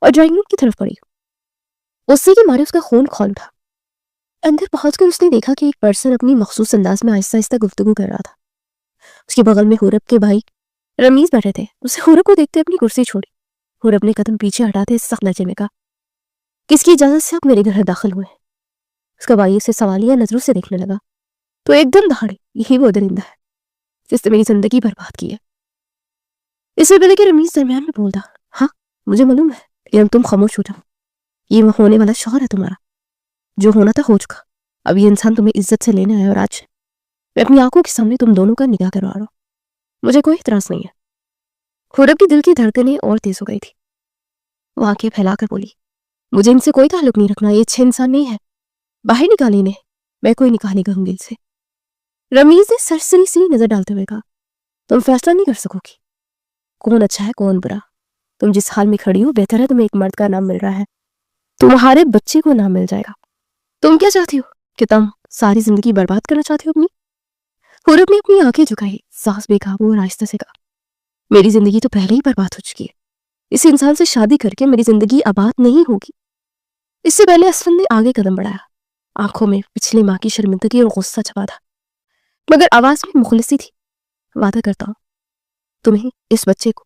और ड्राइंग रूम की तरफ बढ़ी। गुस्से के मारे उसका खून खौल उठा। अंदर पहुंचकर उसने देखा कि एक पर्सन अपनी मखसूस अंदाज में आहिस्ता आहिस्ता गुफ्तगू कर रहा था। उसके बगल में हुरब के भाई रमीज बैठे थे। उसे हुरब को देखते अपनी कुर्सी छोड़ी। हुरब ने कदम पीछे हटाते सख्त लहजे में कहा, किसकी इजाजत से आप मेरे घर दाखिल हुए? उसका भाई उसे सवालिया नजरों से देखने लगा तो एकदम दहाड़े, यही वो दरिंदा है जिसने मेरी जिंदगी बर्बाद की है। इससे पहले कि रमीज दरमियान में बोलता, हाँ मुझे मालूम है, लेकिन तुम खामोश हो जाओ। ये वो होने वाला शौहर है तुम्हारा, जो होना था हो चुका। अब ये इंसान तुम्हें इज्जत से लेने आया और आज मैं अपनी आंखों के सामने तुम दोनों का निकाह करवा रहा हूं। मुझे कोई इतराज नहीं है। हुरब की दिल की धड़कनें और तेज हो गई थी। वो आंखें फैलाकर बोली, मुझे इनसे कोई ताल्लुक नहीं रखना, ये अच्छे इंसान नहीं है, बाहर निकाली इन्हें, मैं कोई निकाह नहीं कहूंगी इनसे। रमीज ने सरसरी सी नजर डालते हुए कहा, तुम फैसला नहीं कर सकोगी कौन अच्छा है कौन बुरा। तुम जिस हाल में खड़ी हो, बेहतर है तुम्हें एक मर्द का नाम मिल रहा है, तुम्हारे बच्चे को नाम मिल जाएगा। तुम क्या चाहती हो कि तुम सारी जिंदगी बर्बाद करना चाहती हो अपनी? हुरब ने अपनी आंखें झुकाई, सांस बेकाबू और आहिस्ता से कहा, मेरी जिंदगी तो पहले ही बर्बाद हो चुकी है। इस इंसान से शादी करके मेरी जिंदगी आबाद नहीं होगी। इससे पहले असद ने आगे कदम बढ़ाया। आंखों में पिछली माँ की शर्मिंदगी और गुस्सा छपा था, मगर आवाज में मुखलिसी थी। वादा करता हूं तुम्हें, इस बच्चे को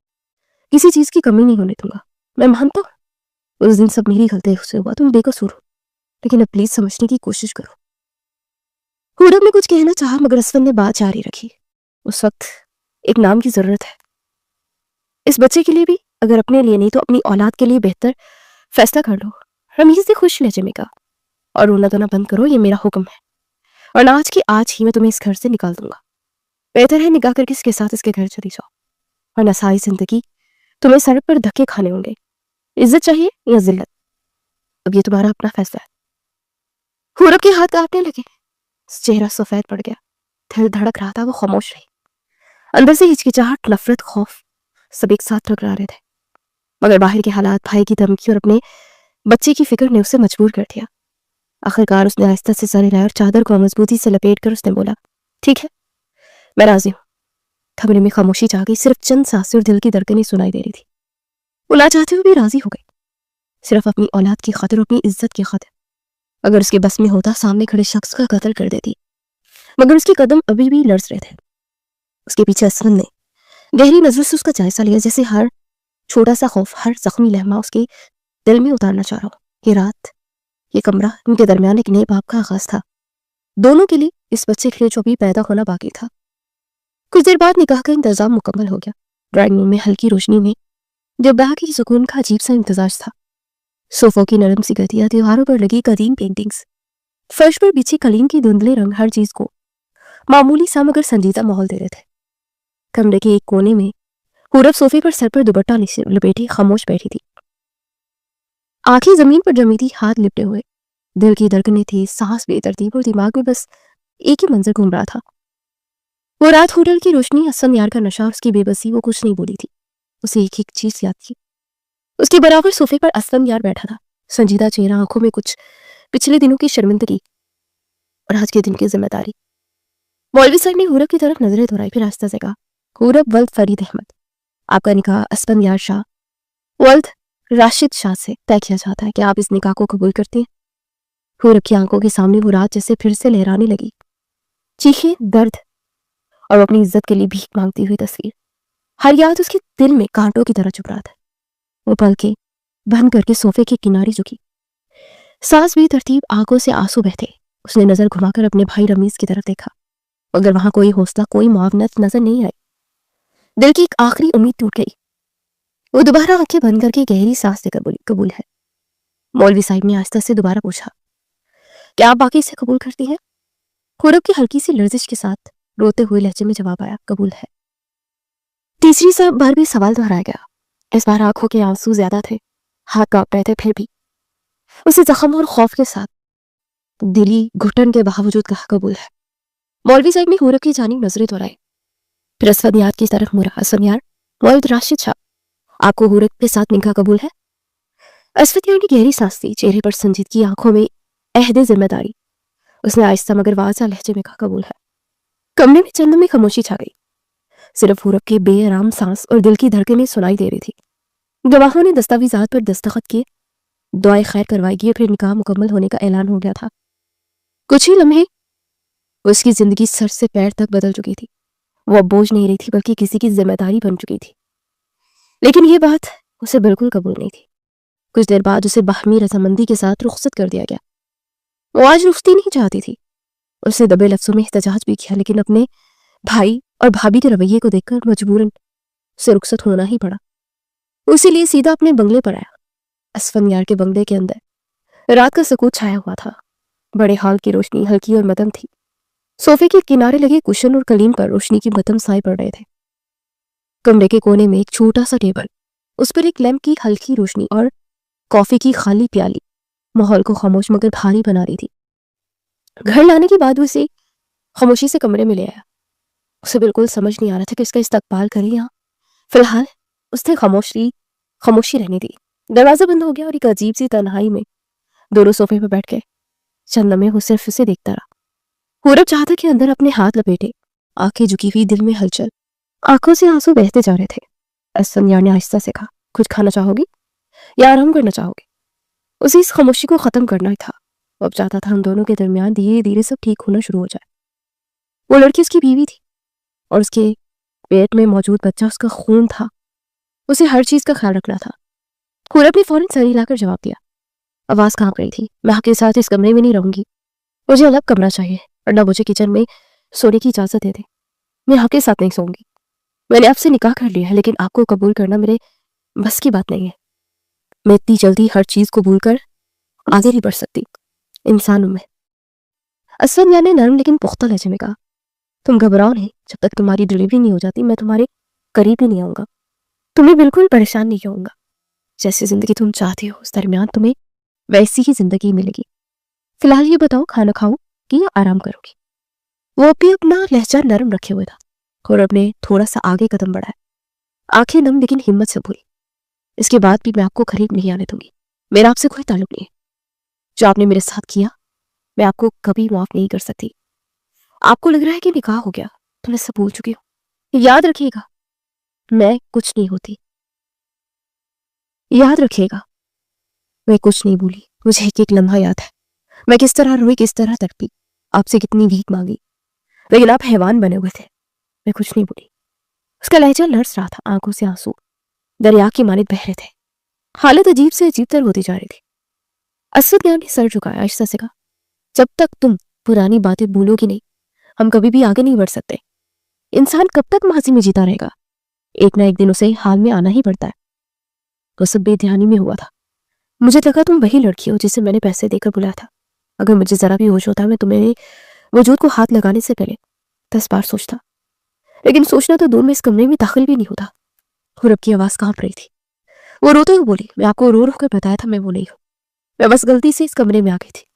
किसी चीज की कमी नहीं होने दूंगा। मैं मानता हूं उस दिन सब मेरी गलती से हुआ, तुम बेकसूर हो, लेकिन अब प्लीज समझने की कोशिश करो। हुरब ने कुछ कहना चाहा, मगर असद ने बात जारी रखी। उस वक्त एक नाम की जरूरत है, इस बच्चे के लिए भी, अगर अपने लिए नहीं तो अपनी औलाद के लिए बेहतर फैसला कर लो। रमीज ने खुश लहजे में कहा, और रोना धोना बंद करो, ये मेरा हुक्म है, और आज की आज ही मैं तुम्हें इस घर से निकाल दूंगा। बेहतर है निकाह करके इसके साथ इसके घर चली जाओ, वरना सारी जिंदगी तुम्हें सड़क पर धक्के खाने होंगे। इज्जत चाहिए या जिल्लत, अब ये तुम्हारा अपना फैसला है। हुरब के हाथ कांपने लगे, चेहरा सफेद पड़ गया, दिल धड़क रहा था, वो खामोश रही। अंदर से हिचकिचाहट, नफरत, खौफ सब एक साथ टकरा रहे थे, मगर बाहर के हालात, भाई की धमकी और अपने बच्चे की फिक्र ने उसे मजबूर कर दिया। आखिरकार उसने आहिस्ता से सर हिलाया और चादर को मजबूती से लपेट कर उसने बोला, ठीक है मैं राजी हूं। कमरे में खामोशी छा गई, सिर्फ चंद सांसें और दिल की धड़कनें सुनाई दे रही थी। वो ना चाहते हुए भी राजी हो गई, सिर्फ अपनी औलाद की खातिर, अपनी इज्जत की खातिर। अगर उसके बस में होता सामने खड़े शख्स का कत्ल कर देती, मगर उसके कदम अभी भी लड़स रहे थे। उसके पीछे असद ने गहरी नजरों से उसका जायजा लिया, जैसे हर छोटा सा खौफ, हर जख्मी लहमा उसके दिल में उतारना चाह रहा हो। ये रात, ये कमरा, इनके दरमियान एक नए बाप का आगाज था, दोनों के लिए, इस बच्चे के लिए जो अभी पैदा होना बाकी था। कुछ देर बाद निकाह का इंतजाम मुकम्मल हो गया। ड्राइंग रूम में हल्की रोशनी में जब बाकी सुकून का अजीब सा इंतजाज था। सोफों की नरम सी गद्दियां, दीवारों पर लगी कदीम पेंटिंग्स, फर्श पर बिछी कलीन की धुंधले रंग हर चीज को मामूली सा मगर संजीदा माहौल दे रहे थे। कमरे के एक कोने में हुरब सोफे पर सर पर दुपट्टा लपेटी खामोश बैठी थी, आंखें जमीन पर जमी थी, हाथ लिपटे हुए। दिल की धड़कनें थी, सांस बेतरतीब, और दिमाग में बस एक ही मंजर घूम रहा था। वो रात, होटल की रोशनी, असद यार का नशा और उसकी बेबसी। वो कुछ नहीं बोली थी, उसे एक एक चीज याद थी। उसके बराबर सोफे पर असद यार बैठा था, संजीदा चेहरा, आंखों में कुछ पिछले दिनों की शर्मिंदगी और आज के दिन की जिम्मेदारी। मौलवी साहब ने हुरब की तरफ नजरें दोहराई, फिर आस्ता से कहा, हुरब वल्द फरीद अहमद, आपका निकाह असद यार शाह वल्द राशिद शाह से तय किया जाता है, कि आप इस निकाह को कबूल करती हैं? हुरब की आंखों के सामने वो रात जैसे फिर से लहराने लगी, चीखें, दर्द और अपनी इज्जत के लिए भीख मांगती हुई तस्वीर। हर याद उसके दिल में कांटों की तरह चुभ रहा था। वो पल के बंद करके सोफे के किनारे झुकी, सांस भी तरतीब, आंखों से आंसू बहते। उसने नजर घुमाकर अपने भाई रमीज की तरफ देखा, मगर वहां कोई हौसला, कोई मुआवनत नजर नहीं आई। दिल की एक आखिरी उम्मीद टूट गई। वो दोबारा आंखें बंद करके गहरी सांस लेकर बोली, कबूल है। मौलवी साहब ने आस्ता से दोबारा पूछा, क्या आप बाकी इसे कबूल करती हैं? खुरब की हल्की सी लर्जिश के साथ रोते हुए लहजे में जवाब आया, कबूल है। तीसरी बार भी सवाल दोहराया गया। इस बार आंखों के आंसू ज्यादा थे, हाथ कांप रहे थे, फिर भी उसे जख्म और खौफ के साथ दिली घुटन के बावजूद कहा, कबूल है। मौलवी साहब ने खुरब की जानिब नजरें दोहराई, फिर असफनियार की तरफ मुड़ा। असफनियार, मौलवी राशिद शाह, आपको हुरत के साथ निकाह कबूल है? असफनियार ने गहरी सांस ली, चेहरे पर संजीदगी, आंखों में अहदे जिम्मेदारी। उसने आहिस्ता मगर वाज़ा लहजे में कहा, कबूल है। कमरे में चंद में खामोशी छा गई। सिर्फ हुरब के बेआराम सांस और दिल की धड़कनें सुनाई दे रही थी। गवाहों ने दस्तावेजात पर दस्तखत किए, दुआएं खैर करवाई गई, फिर निकाह मुकम्मल होने का ऐलान हो गया था। कुछ ही लम्हे उसकी जिंदगी सर से पैर तक बदल चुकी थी। वो अब बोझ नहीं रही थी, बल्कि किसी की जिम्मेदारी बन चुकी थी। लेकिन ये बात उसे बिल्कुल कबूल नहीं थी। कुछ देर बाद उसे बाहमी रजामंदी के साथ रुखसत कर दिया गया। वो आज रुखसती नहीं चाहती थी। उसने दबे लफ्जों में एहतजाज भी किया, लेकिन अपने भाई और भाभी के रवैये को देखकर मजबूरन उसे रुखसत होना ही पड़ा। इसीलिए सीधा अपने बंगले पर आया। असफनियार के बंगले के अंदर रात का सुकूत छाया हुआ था। बड़े हॉल की रोशनी हल्की और मध्यम थी। सोफे के किनारे लगे कुशन और कलीन पर रोशनी की मध्यम साए पड़ रहे थे। कमरे के कोने में एक छोटा सा टेबल, उस पर एक लैंप की हल्की रोशनी और कॉफी की खाली प्याली माहौल को खामोश मगर भारी बना रही थी। घर लाने के बाद वो उसे खामोशी से कमरे में ले आया। उसे बिल्कुल समझ नहीं आ रहा था कि इसका इस्तकबाल करे या फिलहाल उसने खामोशी रहने दी। दरवाजा बंद हो गया और एक अजीब सी तन्हाई में दोनों सोफे पर बैठ गए। चंद लम्हे वो सिर्फ उसे देखता रहा। हुरब चाहता कि अंदर अपने हाथ लपेटे, आंखें झुकी हुई, दिल में हलचल, आंखों से आंसू बहते जा रहे थे। असफनियार ने आहिस्ता से कहा, कुछ खाना चाहोगी या आराम करना चाहोगे? उसे इस खामोशी को खत्म करना ही था। वो अब चाहता था हम दोनों के दरमियान धीरे धीरे सब ठीक होना शुरू हो जाए। वो लड़की उसकी बीवी थी और उसके पेट में मौजूद बच्चा उसका खून था। उसे हर चीज का ख्याल रखना था। हुरब ने फौरन सर हिलाकर जवाब दिया। आवाज कांप रही थी, मैं आपके साथ इस कमरे में नहीं रहूंगी। मुझे अलग कमरा चाहिए, वरना मुझे किचन में सोने की इजाजत दे दे। मैं आपके साथ नहीं सोऊंगी। मैंने आपसे निकाह कर लिया है, लेकिन आपको कबूल करना मेरे बस की बात नहीं है। मैं इतनी जल्दी हर चीज को भूल कर आगे नहीं बढ़ सकती। इंसान हूं मैं। असफनियार ने नरम लेकिन पुख्ता लहजे में कहा, तुम घबराओ नहीं। जब तक तुम्हारी डिलीवरी नहीं हो जाती मैं तुम्हारे करीब ही नहीं आऊंगा। तुम्हें बिल्कुल परेशान नहीं होऊंगा। जैसी जिंदगी तुम चाहती हो उस दरमियान तुम्हें वैसी ही जिंदगी मिलेगी। फिलहाल ये बताओ, खाना खाओ कि या आराम करोगी? वो भी अपना लहजा नरम रखे हुए था। खुरब ने थोड़ा सा आगे कदम बढ़ाया, आंखें नम लेकिन हिम्मत से बोली, इसके बाद भी मैं आपको करीब नहीं आने दूंगी। मेरा आपसे कोई ताल्लुक नहीं है। जो आपने मेरे साथ किया मैं आपको कभी माफ नहीं कर सकती। आपको लग रहा है कि निकाह हो गया तो मैं सब भूल चुकी हूँ। याद रखिएगा मैं कुछ नहीं होती। याद रखिएगा मैं कुछ नहीं भूली। मुझे एक एक लम्हा याद है, मैं किस तरह रोई, किस तरह तड़पी, आपसे कितनी भीख मांगी, लेकिन आप हैवान बने हुए थे। मैं कुछ नहीं भूली। उसका लहजा लड़स रहा था, आंखों से आंसू दरिया की मानित बह रहे थे। हालत अजीब से अजीब तर होती जा रही थी। असफनियार ने सर झुकाया, आहिस्ता से कहा, जब तक तुम पुरानी बातें भूलोगी नहीं हम कभी भी आगे नहीं बढ़ सकते। इंसान कब तक माजी में जीता रहेगा? एक ना एक दिन उसे हाल में आना ही पड़ता है। वो सब बेध्यानी में हुआ था। मुझे लगा तुम वही लड़की हो जिसे मैंने पैसे देकर बुलाया था। अगर मुझे जरा भी होश होता मैं तुम्हें वजूद को हाथ लगाने से पहले 10 बार सोचता, लेकिन सोचना तो दूर में इस कमरे में दाखिल भी नहीं होता। हुरब की आवाज कांप रही थी। वो रोते हुए बोली, मैं आपको रो रो कर बताया था मैं वो नहीं हूं। मैं बस गलती से इस कमरे में आ गई थी।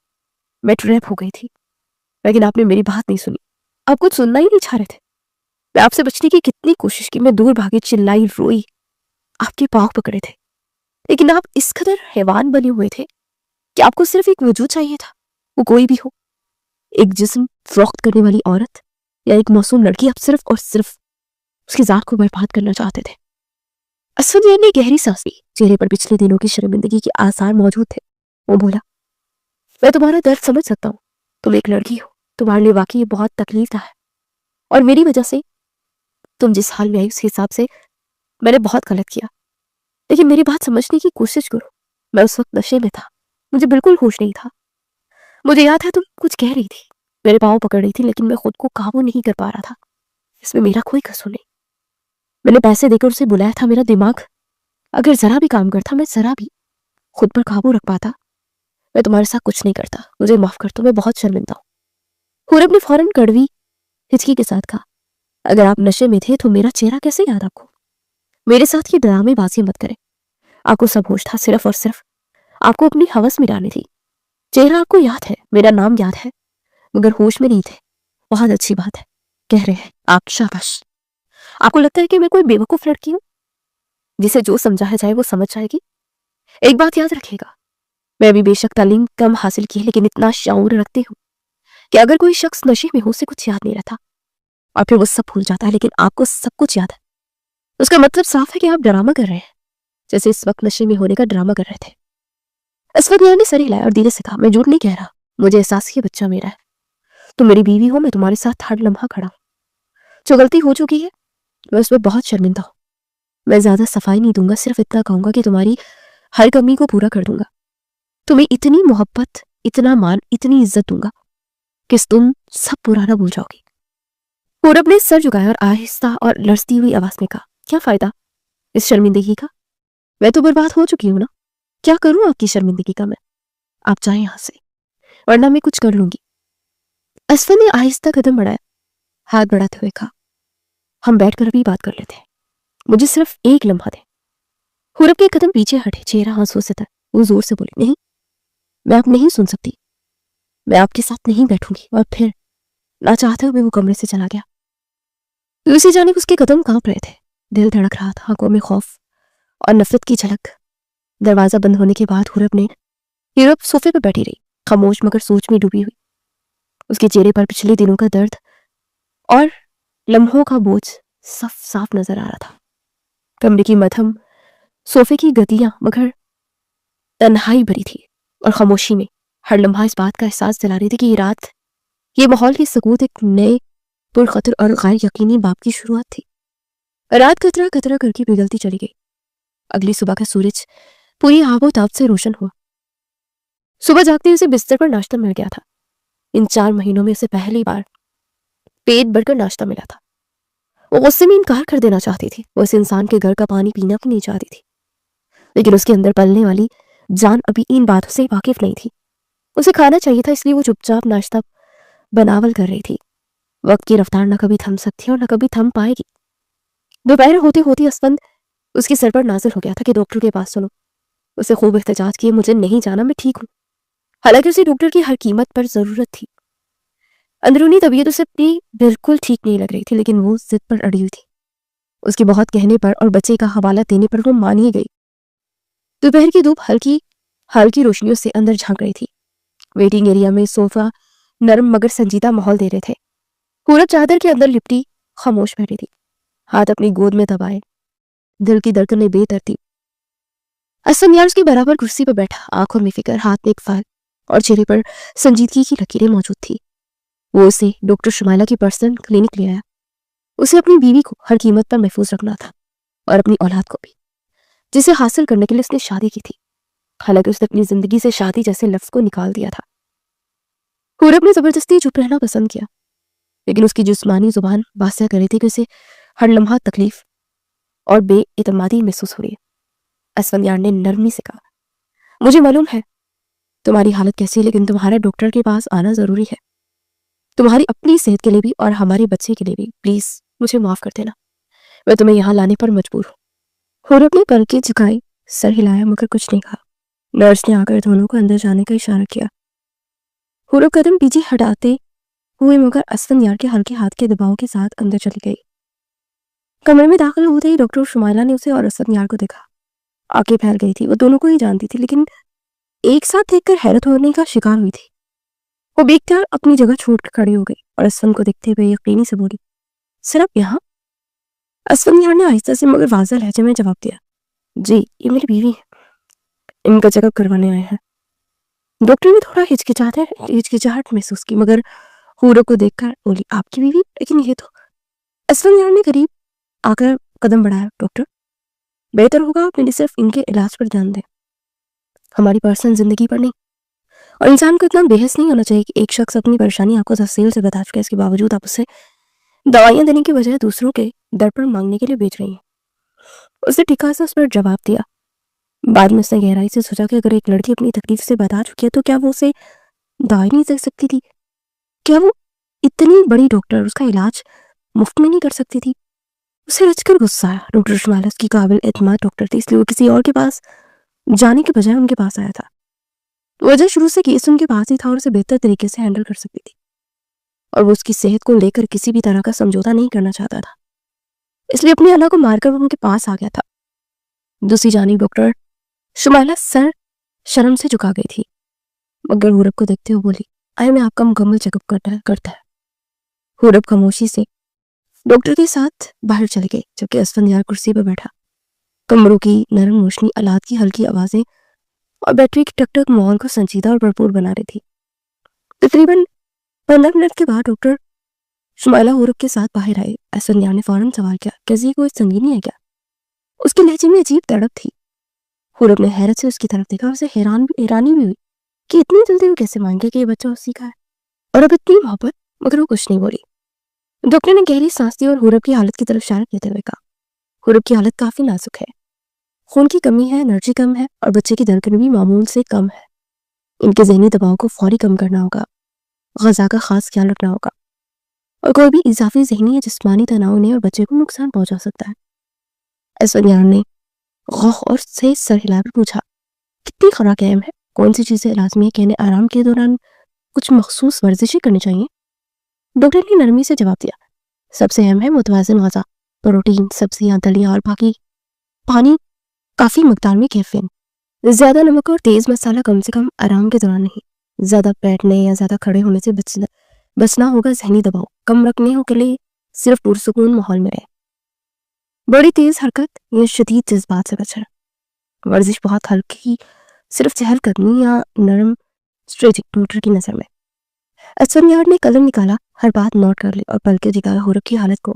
मैं ट्रैप हो गई थी, लेकिन आपने मेरी बात नहीं सुनी। आप कुछ सुनना ही नहीं चाह रहे थे। मैं आपसे बचने की कितनी कोशिश की, मैं दूर भागी, चिल्लाई, रोई, आपके पाँव पकड़े थे, लेकिन आप इस कदर हैवान बने हुए थे कि आपको सिर्फ एक वजूद चाहिए था, वो कोई भी हो, एक जिस्म फरोख्त करने वाली औरत या एक मासूम लड़की। आप सिर्फ और सिर्फ उसकी जात को बर्बाद करना चाहते थे। असफनियार ने गहरी सांस ली, चेहरे पर पिछले दिनों की शर्मिंदगी के आसार मौजूद थे। वो बोला, मैं तुम्हारा दर्द समझ सकता हूँ। तुम एक लड़की हो, तुम्हारे लिए वाकई बहुत तकलीफ है, और मेरी वजह से तुम जिस हाल में आई उस हिसाब से मैंने बहुत गलत किया। لیکن میری بات سمجھنے کی کوشش کرو. میں اس وقت نشے میں تھا, مجھے بالکل ہوش نہیں تھا. مجھے یاد ہے تم کچھ کہہ رہی تھی, میرے پاؤں پکڑ رہی تھی, لیکن میں خود کو قابو نہیں کر پا رہا تھا. اس میں میرا کوئی قصور نہیں. میں نے پیسے دے کر اسے بلایا تھا. میرا دماغ اگر ذرا بھی کام کرتا, میں ذرا بھی خود پر قابو رکھ پاتا. میں تمہارے ساتھ کچھ نہیں کرتا, مجھے معاف کر دو, میں بہت شرمندہ ہوں. خورب نے فوراً کڑوی ہچکی کے ساتھ کہا, اگر آپ نشے میں تھے تو میرا چہرہ کیسے یاد آپ کو؟ میرے ساتھ یہ ڈرامے بازی مت کرے. آپ کو سب ہوش تھا, صرف اور صرف آپ کو اپنی ہوس مٹانی تھی. چہرہ آپ کو یاد ہے, میرا نام یاد ہے, مگر ہوش میں نہیں تھے. بہت اچھی بات ہے, کہہ رہے ہیں آپ. شاباش. آپ کو لگتا ہے کہ میں کوئی بے وقوف لڑکی ہوں جسے جو سمجھایا جائے وہ سمجھ جائے گی؟ ایک بات یاد رکھیے گا, میں ابھی بے شک تعلیم کم حاصل کی ہے, لیکن اتنا شعور رکھتی ہوں کہ اگر کوئی شخص نشے میں ہو, اسے کچھ یاد نہیں رہتا اور پھر وہ سب بھول جاتا ہے, لیکن آپ کو سب کچھ یاد ہے. اس کا مطلب صاف ہے کہ آپ ڈرامہ کر رہے ہیں, جیسے اس وقت نشے میں ہونے کا ڈرامہ کر رہے تھے. اسفند یار نے سر ہلایا اور دھیرے سے کہا, میں جھوٹ نہیں کہہ رہا, مجھے احساس ہے بچہ میرا ہے. تم میری بیوی ہو, میں تمہارے ساتھ ہر لمحہ کھڑا ہوں. جو غلطی ہو چکی ہے میں اس میں بہت شرمندہ ہوں. میں زیادہ صفائی نہیں دوں گا, صرف اتنا کہوں گا کہ تمہاری ہر کمی کو پورا کر دوں گا. تمہیں اتنی محبت, اتنا مان, اتنی عزت دوں گا کہ تم سب پرانا بھول جاؤ گی. پورب نے سر جھکایا اور آہستہ اور لرزتی ہوئی آواز میں کہا, کیا فائدہ اس شرمندگی کا؟ میں تو برباد ہو چکی ہوں نا. کیا کروں آپ کی شرمندگی کا میں؟ آپ جائیں یہاں سے, ورنہ میں کچھ کر لوں گی. اسفند نے آہستہ قدم بڑھایا, ہاتھ بڑھاتے ہوئے کہا, ہم بیٹھ کر ابھی بات کر لیتے ہیں, مجھے صرف ایک لمحہ دیں. پورب کے قدم پیچھے ہٹے, چہرہ آنسو سے تر. وہ زور سے بولی, نہیں, میں اب نہیں سن سکتی, میں آپ کے ساتھ نہیں بیٹھوں گی. اور پھر نہ چاہتے ہوئے وہ کمرے سے چلا گیا. دوسری جانب اس کے قدم کانپ رہے تھے, دل دھڑک رہا تھا, آنکھوں میں خوف اور نفرت کی جھلک. دروازہ بند ہونے کے بعد ہورب صوفے پر بیٹھی رہی, خاموش مگر سوچ میں ڈوبی ہوئی. اس کے چہرے پر پچھلے دنوں کا درد اور لمحوں کا بوجھ صاف صاف نظر آ رہا تھا. کمرے کی مدھم, صوفے کی گدیاں مگر تنہائی بھری تھی, اور خاموشی میں ہر لمحہ اس بات کا احساس دلا رہی تھی کہ یہ رات, یہ ماحول کی سکوت ایک نئے پرخطر اور غیر یقینی باب کی شروعات تھی. رات قطرہ قطرہ کر کے پگھلتی چلی گئی. اگلی صبح کا سورج پوری آب و تاب سے روشن ہوا. صبح جاگتے اسے بستر پر ناشتہ مل گیا تھا. ان 4 مہینوں میں اسے پہلی بار پیٹ بھر کر ناشتہ ملا تھا. وہ غصے میں انکار کر دینا چاہتی تھی, وہ اس انسان کے گھر کا پانی پینا بھی نہیں چاہتی تھی, لیکن اس کے اندر پلنے والی جان ابھی ان باتوں سے واقف نہیں تھی. اسے کھانا چاہیے تھا, اس لیے وہ چپ چاپ ناشتہ بناول کر رہی تھی. وقت کی رفتار نہ کبھی تھم سکتی اور نہ کبھی تھم پائے گی. دوپہر ہوتے ہوتی اسفند اس کے سر پر نازل ہو گیا تھا کہ ڈاکٹر کے پاس چلو. اسے خوب احتجاج کیے, مجھے نہیں جانا, میں ٹھیک ہوں. حالانکہ اسے ڈاکٹر کی ہر قیمت پر ضرورت تھی. اندرونی طبیعت اسے اپنی بالکل ٹھیک نہیں لگ رہی تھی, لیکن وہ ضد پر اڑی ہوئی تھی. اس کے بہت کہنے پر اور بچے کا حوالہ دینے پر وہ مان ہی گئی. دوپہر کی دھوپ ہلکی روشنیوں سے اندر جھانک رہی تھی. ویٹنگ ایریا میں صوفہ نرم مگر سنجیدہ ماحول دے رہے تھے. پورب چادر کے اندر لپٹی خاموش بیٹھی تھی, ہاتھ اپنی گود میں دبائے, دل کی دھڑکنیں بے ترتیب. اسفند یار اس کی برابر کرسی پر بیٹھا, آنکھوں میں فکر, ہاتھ میں ایک فائل, اور چہرے پر سنجیدگی کی لکیریں موجود تھی. وہ اسے ڈاکٹر شمائلہ کی پرسنل کلینک لے آیا. اسے اپنی بیوی کو ہر قیمت پر محفوظ رکھنا تھا, اور اپنی اولاد کو بھی, جسے حاصل کرنے کے لیے اس نے شادی کی تھی. حالانکہ اس نے اپنی زندگی سے شادی جیسے لفظ کو نکال دیا تھا. پورب نے زبردستی چپ رہنا پسند کیا, لیکن اس کی جسمانی زبان واضح کر رہی تھی کہ اسے ہر لمحہ تکلیف اور بے اعتمادی محسوس ہو رہی ہے. اسفند یار نے نرمی سے کہا, مجھے معلوم ہے تمہاری حالت کیسی ہے, لیکن تمہارا ڈاکٹر کے پاس آنا ضروری ہے, تمہاری اپنی صحت کے لیے بھی اور ہمارے بچے کے لیے بھی. پلیز مجھے معاف کر دینا, میں تمہیں یہاں لانے پر مجبور ہوں. پورب نے پلکیں جھکائی, سر ہلایا, مگر کچھ نہیں کہا. نرس نے آ کر دونوں کو اندر جانے کا اشارہ کیا. پورب قدم پیچھے ہٹاتے ہوئے مگر اسفند یار کے ہلکے ہاتھ کے دباؤ کے ساتھ اندر چلی گئی. کمرے میں داخل ہوتے ہی ڈاکٹر شمائلہ نے اسے اور اسفند یار کو دیکھا. آنکھیں پھیل گئی تھی, وہ دونوں کو ہی جانتی تھی, لیکن ایک ساتھ دیکھ کر حیرت ہونے کا شکار ہوئی تھی. وہ بیگ کر اپنی جگہ چھوڑ کر کھڑی ہو گئی اور اسفند کو دیکھتے ہوئے یقینی سے بولی, سر آپ یہاں؟ اسفند یار نے آہستہ سے مگر واضح لہجے میں جواب دیا, جی یہ میری بیوی ہے, ان کا چیک اپ کروانے آئے ہیں. ڈاکٹر نے تھوڑا ہچکچاہٹ محسوس کی, مگر پورب کو دیکھ کر بولی, آپ کی بیوی؟ لیکن یہ تو. اسفند یار نے قریب آ کر قدم بڑھایا, ڈاکٹر بہتر ہوگا آپ میری صرف ان کے علاج پر دھیان دیں، ہماری پرسنل زندگی پر نہیں۔ اور انسان کو اتنا بحث نہیں ہونا چاہیے کہ ایک شخص اپنی پریشانی آپ کو تفصیل سے بتا چکا ہے، اس کے باوجود آپ اسے دوائیاں دینے کی بجائے دوسروں کے در پر مانگنے کے لیے بیچ رہی ہیں۔ اس نے ٹھیکا سے اس پر جواب دیا۔ بعد میں اس نے گہرائی سے سوچا کہ اگر ایک لڑکی اپنی تکلیف سے بتا چکی ہے تو کیا وہ اسے دوائی نہیں دے سکتی تھی؟ کیا وہ اتنی بڑی ڈاکٹر اس کا علاج مفت میں نہیں کر سکتی تھی؟ اسے رچ کر غصہ آیا۔ ڈاکٹر شمائلہ اس کی قابل اعتماد ڈاکٹر تھی، اس لیے وہ کسی اور کے پاس جانے کے بجائے ان کے پاس آیا تھا۔ وجہ شروع سے کیس ان کے پاس ہی تھا اور اسے بہتر طریقے سے ہینڈل کر سکتی تھی، اور وہ اس کی صحت کو لے کر کسی بھی طرح کا سمجھوتا نہیں کرنا چاہتا تھا، اس لیے اپنی اللہ کو مار کر وہ ان کے پاس آ گیا تھا۔ دوسری جانب ڈاکٹر شمائلہ سر شرم سے جھکا گئی تھی، مگر حورب کو دیکھتے ہوئے بولی، آئے میں آپ کا مکمل چیک اپ کرتا ہے۔ حورب خاموشی سے ڈاکٹر کے ساتھ باہر چلے گئے، جبکہ اسفندیار کرسی پر بیٹھا۔ کمروں کی نرم روشنی، آلات کی ہلکی آوازیں اور بیٹری کی ٹک ٹک ماحول کو سنجیدہ اور بھرپور بنا رہی تھی۔ تقریباً 15 منٹ کے بعد ڈاکٹر شمائلہ حورب کے ساتھ باہر آئے۔ اسفندیار نے فوراً سوال کیا، کیسی یہ کوئی سنگینی ہے کیا؟ اس کے لہجے میں عجیب تڑپ تھی۔ حورب نے حیرت سے اس کی طرف دیکھا، اسے حیرانی بھی ہوئی کہ اتنی جلدی وہ کیسے مان گیا کہ یہ بچہ اسی کا ہے، اور اب اتنی محبت، مگر وہ کچھ نہیں بولی۔ ڈاکٹر نے گہری سانس لی اور حورب کی حالت کی طرف اشارہ کرتے ہوئے کہا، حورب کی حالت کافی نازک ہے، خون کی کمی ہے، انرجی کم ہے، اور بچے کی دھڑکن بھی معمول سے کم ہے۔ ان کے ذہنی دباؤ کو فوری کم کرنا ہوگا، غذا کا خاص خیال رکھنا ہوگا، اور کوئی بھی اضافی ذہنی یا جسمانی تناؤ نے اور بچے کو نقصان پہنچا سکتا ہے۔ اسفندیار نے غور سے سر ہلا کر پوچھا، کتنی خوراک اہم ہے؟ کون سی چیزیں لازمی ہے؟ کہنے آرام کے دوران کچھ مخصوص ورزشیں کرنی چاہیے؟ ڈاکٹر نے نرمی سے جواب دیا، سب سے اہم ہے متوازن غذا، پروٹین، سبزیاں، دلیاں اور باقی پانی کافی مقدار میں کیفین۔ زیادہ نمک اور تیز مسالہ کم سے کم آرام کے دوران نہیں۔ زیادہ بیٹھنے یا زیادہ کھڑے ہونے سے بچنا ہوگا، ذہنی دباؤ کم رکھنے کے لیے صرف پرسکون ماحول میں رہے۔ بڑی تیز حرکت یا شدید جذبات سے بچیں۔ ورزش بہت ہلکی، صرف چہل قدمی یا نرم اسٹریچنگ ڈاکٹر کی نظر میں۔ اسفندیار نے قلم نکالا، ہر بات نوٹ کر لی اور پلکیں جھکائے حورب کی حالت کو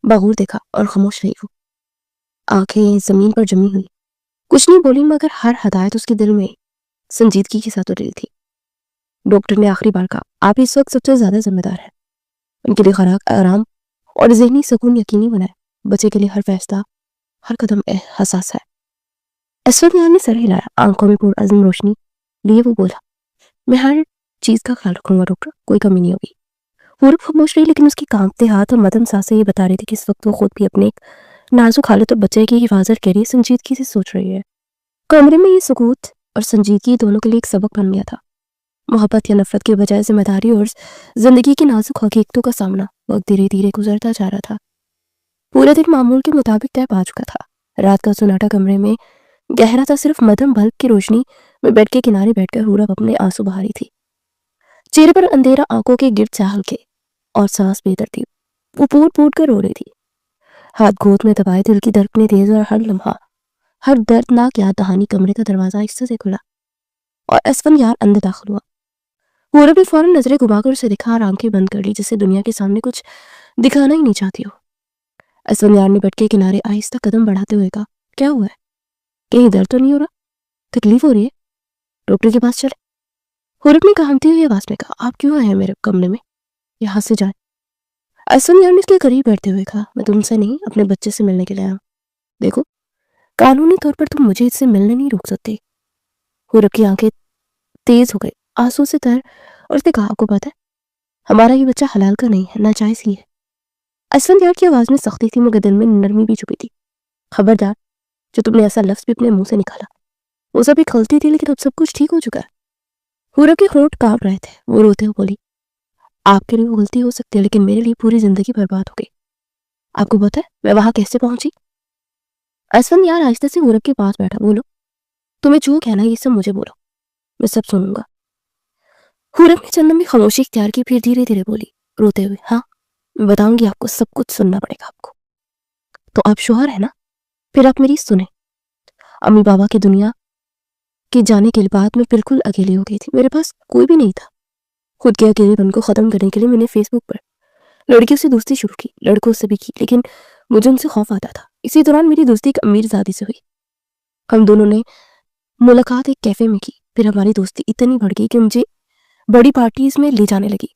بغور دیکھا اور خاموش رہی۔ وہ آنکھیں زمین پر جمی ہوئی، کچھ نہیں بولی، مگر ہر ہدایت اس کے دل میں سنجیدگی کے ساتھ اتری تھی۔ ڈاکٹر نے آخری بار کہا، آپ اس وقت سب سے زیادہ ذمہ دار ہیں، ان کے لیے خوراک، آرام اور ذہنی سکون یقینی بنائیں۔ بچے کے لیے ہر فیصلہ، ہر قدم حساس ہے۔ اسفندیار نے سر ہلایا، آنکھوں میں پر عزم روشنی لیے وہ بولا، میں ہر چیز کا خیال رکھوں گا ڈاکٹر، کوئی کمی نہیں ہوگی۔ حورب خاموش رہی، لیکن اس کی کانپتے ہاتھ اور مدم سانسیں یہ بتا رہی تھی کہ اس وقت وہ خود بھی اپنے نازک حالت اور بچے کی حفاظت کے لیے سنجیدگی سے سوچ رہی ہے۔ کمرے میں یہ سکوت اور سنجیدگی دونوں کے لیے ایک سبق بن گیا تھا۔ محبت یا نفرت کے بجائے ذمہ داری اور زندگی کی نازک حقیقتوں کا سامنا۔ وقت دھیرے دھیرے گزرتا جا رہا تھا، پورا دن معمول کے مطابق طے پا چکا تھا۔ رات کا سناٹا کمرے میں گہرا تھا، صرف مدھم بلب کی روشنی میں بیڈ کے کنارے بیٹھ کر حورب اپنے آنسو بہا رہی تھی۔ چہرے پر اندھیرا، آنکھوں کے گرد سے ہلکے اور سانس بے ترتیب، وہ پوٹ پوٹ کر رو رہی تھی، ہاتھ گود میں دبائے، دل کی دھڑکنیں تیز، اور ہر لمحہ، ہر دردناک یاد دہانی۔ کمرے کا دروازہ آہستہ سے کھلا اور اسفندیار اندر داخل ہوا۔ حورب نے فوراً نظریں گھما کر اسے دیکھا اور آنکھیں بند کر لی، جسے دنیا کے سامنے کچھ دکھانا ہی نہیں چاہتی ہو۔ اسفندیار نے بیڈ کے کنارے آہستہ قدم بڑھاتے ہوئے کہا، کیا ہوا ہے؟ کہیں درد تو نہیں ہو رہا؟ تکلیف ہو رہی ہے؟ ڈاکٹر کے پاس چلے؟ حورب نے کانپتی ہوئی آواز میں کہا، آپ کیوں آئے ہیں میرے کمرے میں؟ یہاں سے جائیں۔ اسفندیار نے اس کے قریب بیٹھتے ہوئے کہا، میں تم سے نہیں، اپنے بچے سے ملنے کے لیے آیا ہوں۔ دیکھو، قانونی طور پر تم مجھے اس سے ملنے نہیں روک سکتے۔ حورب کی آنکھیں تیز ہو گئی، آنسو سے تر، اور اس نے کہا، آپ کو پتہ ہے ہمارا یہ بچہ حلال کا نہیں ہے، ناجائز ہی ہے۔ اسفندیار کی آواز میں سختی تھی، مگر دل میں نرمی بھی چھپی تھی۔ خبردار، جو تم نے ایسا لفظ بھی اپنے منہ سے نکالا، وہ سب ایک غلطی تھی، لیکن اب سب کچھ ٹھیک ہو چکا ہے۔ حورب کے ہونٹ کانپ رہے تھے، وہ روتے ہوئے بولی، آپ کے لیے وہ غلطی ہو سکتی ہے، لیکن میرے لیے پوری زندگی برباد ہو گئی۔ آپ کو پتہ ہے میں وہاں کیسے پہنچی؟ اسفندیار آہستہ سے حورب کے پاس بیٹھا، بولو، تمہیں جو کہنا ہے یہ سب مجھے بولو، میں سب سنوں گا۔ حورب نے چند لمحے خاموشی اختیار کی، پھر دھیرے دھیرے بولی، روتے ہوئے، ہاں میں بتاؤں گی، آپ کو سب کچھ سننا پڑے گا آپ کو۔ تو آپ شوہر ہے نا؟ پھر آپ میری سنیں۔ امی بابا کی دنیا کے جانے کے بعد میں بالکل اکیلی ہو گئی تھی، میرے پاس کوئی بھی نہیں تھا۔ خود کے اکیلے پن کو ختم کرنے کے لیے میں نے فیس بک پر لڑکیوں سے دوستی شروع کی، لڑکوں سے بھی کی، لیکن مجھے ان سے خوف آتا تھا۔ इसी दौरान मेरी दोस्ती एक अमीर ज़ादी से हुई। हम दोनों ने मुलाकात एक कैफे में की। फिर हमारी दोस्ती इतनी बढ़ गई कि मुझे बड़ी पार्टीज में ले जाने लगी।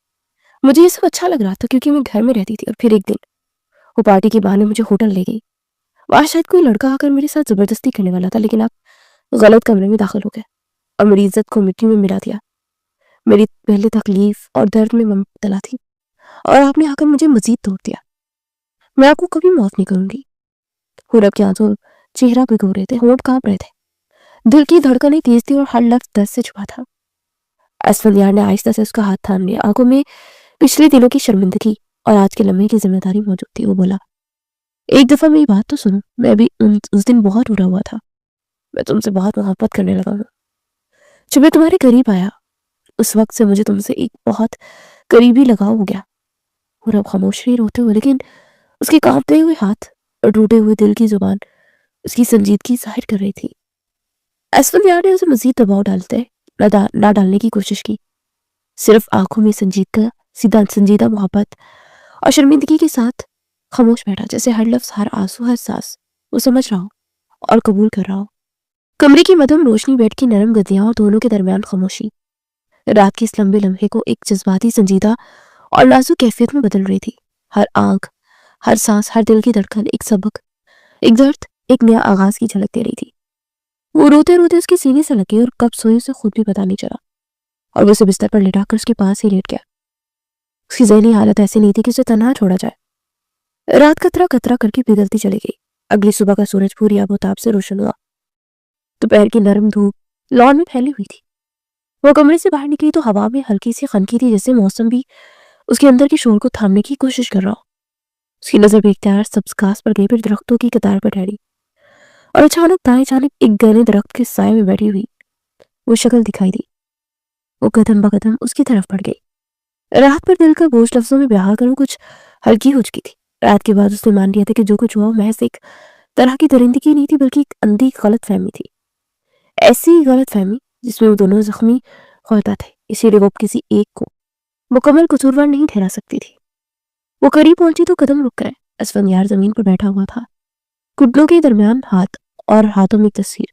मुझे ये सब अच्छा लग रहा था क्योंकि मैं घर में रहती थी। और फिर एक दिन वो पार्टी के बहाने मुझे होटल ले गई। वहां शायद कोई लड़का आकर मेरे साथ जबरदस्ती करने वाला था, लेकिन आप गलत कमरे में दाखिल हो गए और मेरी इज्जत को मिट्टी में मिला दिया। मेरी पहले तकलीफ और दर्द में मुब्तला थी और आपने आकर मुझे मजीद तोड़ दिया। मैं आपको कभी माफ नहीं करूंगी। पूरब के आंसू चेहरा भिगो रहे थे, होंठ कांप रहे थे, दिल की धड़कनें तेज थी और हर लफ्ज दर्द से छुपा था। असफंदियार ने आहिस्ता से उसका हाथ थाम लिया। आंखों में पिछले दिनों की शर्मिंदगी और आज के लम्हे की जिम्मेदारी मौजूद थी। वो बोला, एक दफा मेरी बात तो सुनो। मैं भी उस दिन बहुत रुला हुआ था। मैं तुमसे बहुत मोहब्बत करने लगा हूँ। जब मैं तुम्हारे करीब आया उस वक्त से मुझे तुमसे एक बहुत करीबी लगाव हो गया। और अब खामोश ही रोते हुए, लेकिन उसके कांपते हुए हाथ और टूटे हुए दिल की जुबान उसकी संजीदगी जाहिर कर रही थी। ऐश्वर्या ने उसे मजीद दबाव ना डालने की कोशिश की। सिर्फ आंखों में संजीदा मोहब्बत और शर्मिंदगी के साथ खामोश बैठा, जैसे हर लफ्ज, हर आंसू, हर सांस वो समझ रहा हो और कबूल कर रहा हो। कमरे की मध्यम रोशनी, बेड की नरम गद्दियां और दोनों के दरमियान खामोशी रात के इस लंबे लम्हे को एक जज्बाती, संजीदा और नाजुक कैफियत में बदल रही थी। हर आंख, हर सांस, हर दिल की धड़कन एक सबक, एक दर्द, एक नया आगाज की झलक दे रही थी। वो रोते रोते उसके सीने से लगी और कब सोई उसे खुद भी पता नहीं चला। और वो उसे बिस्तर पर लिटाकर उसके पास ही लेट गया। उसकी ज़हनी हालत ऐसी नहीं थी कि उसे तन्हा छोड़ा जाए। रात कतरा कतरा करके पिघलती चली गई। अगली सुबह का सूरज पूरी आबोताब से रोशन हुआ। दोपहर की नरम धूप लॉन में फैली हुई थी। वो कमरे से बाहर निकली तो हवा में हल्की सी खनकी थी, जैसे मौसम भी उसके अंदर की शोर को थामने की कोशिश कर रहा हो। उसकी नजर बेख्तियार सब्ज घास पर गई, फिर दरख्तों की कतार पर ठहरी और अचानक दाएं जानिब एक घने दरख्त के साए में बैठी हुई वो शक्ल दिखाई दी। वो कदम ब कदम उसकी तरफ बढ़ गई। रात पर दिल का बोझ लफ्जों में बयां करूं कुछ हल्की हो चुकी थी। रात के बाद उसने मान लिया था कि जो कुछ हुआ महज एक तरह की दरिंदगी नहीं थी, बल्कि एक अंधी गलत फहमी थी। ऐसी गलत फहमी जिसमें वो दोनों जख्मी होता थे, इसीलिए वो किसी एक को मुकम्मल कसूरवार नहीं ठहरा सकती थी। वो करीब पहुंची तो कदम रुक गए। असफंदियार जमीन पर बैठा हुआ था, घुटनों के दरमियान हाथ और हाथों में एक तस्वीर।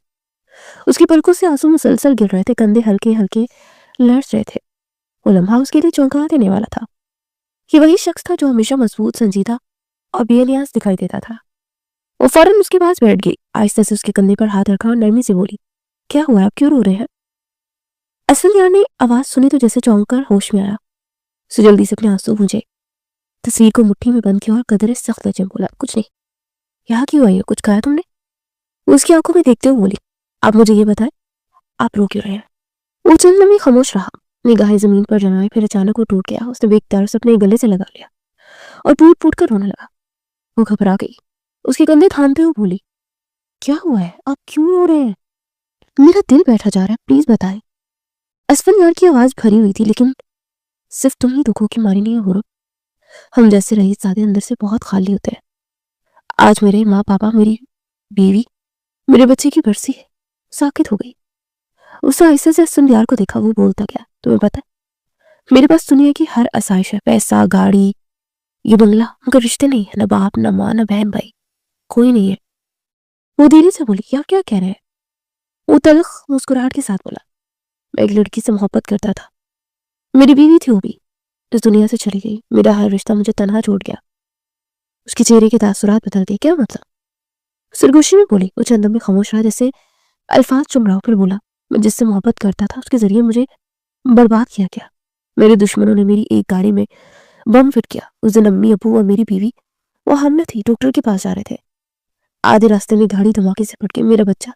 उसकी पलकों से आंसू मुसलसल गिर रहे थे, कंधे हल्के हल्के लर्ज रहे थे। वो लम्हा उसके लिए चौंका देने वाला था। ये वही शख्स था जो हमेशा मजबूत, संजीदा और बेनियाज दिखाई देता था। वो फौरन उसके पास बैठ गई, आहिस्ता से उसके कंधे पर हाथ रखा और नरमी से बोली, क्या हुआ, आप क्यों रो रहे हैं? असफंदियार ने आवाज सुनी तो जैसे चौंक कर होश में आया। उसे जल्दी से अपने आंसू पूंछे, तस्वीर को मुट्ठी में बंद किया और कदरे सख्त लहजे में बोला, कुछ नहीं। यहाँ क्यों आई हो, कुछ कहा तुमने? वो उसकी आंखों में देखते हुए बोली, आप मुझे ये बताएं, आप रो क्यों रहे हैं? वो चंद लम्हे खामोश रहा, निगाहें जमीन पर जमाई। फिर अचानक वो टूट गया। उसने बेख्तियार से अपने गले से लगा लिया और टूट फूट कर रोने लगा। वो घबरा गई, उसके कंधे थामते हुए बोली, क्या हुआ है, आप क्यों रो रहे हैं? मेरा दिल बैठा जा रहा है, प्लीज बताएं। असफंदियार की आवाज भरी हुई थी, लेकिन सिर्फ तुम ही दुखों की मारी नहीं हो। हम जैसे रईसज़ादे अंदर से बहुत खाली होते हैं। आज मेरे माँ पापा, मेरी बीवी, मेरे बच्चे की बरसी है, साकित हो गई। उसने आहिस्ते से असफंदियार को देखा। वो बोलता गया, तुम्हें पता है मेरे पास दुनिया की हर आसाइश है, पैसा, गाड़ी, ये बंगला, मगर रिश्ते नहीं है, न बाप, न माँ, न बहन भाई, कोई नहीं है। वो धीरे से बोली, क्या क्या कह रहे हैं? वो तल्ख मुस्कुराहट के साथ बोला, मैं एक लड़की से मोहब्बत करता था, मेरी बीवी थी, वो भी इस दुनिया से चली गई। मेरा हर रिश्ता मुझे तनहा छोड़ गया। उसके चेहरे के तासुरात बदल गए। क्या मतलब? सरगोशी में बोली। वो चंदम में खामोश रहा, जैसे अल्फाज चुम रहा हो। फिर बोला, मैं जिससे मोहब्बत करता था उसके जरिए मुझे बर्बाद किया गया। मेरे दुश्मनों ने मेरी एक गाड़ी में बम फिट किया। उस दिन अम्मी, अबू और मेरी बीवी वो हमने थी, डॉक्टर के पास जा रहे थे। आधे रास्ते में गाड़ी धमाके से फट गई। मेरा बच्चा,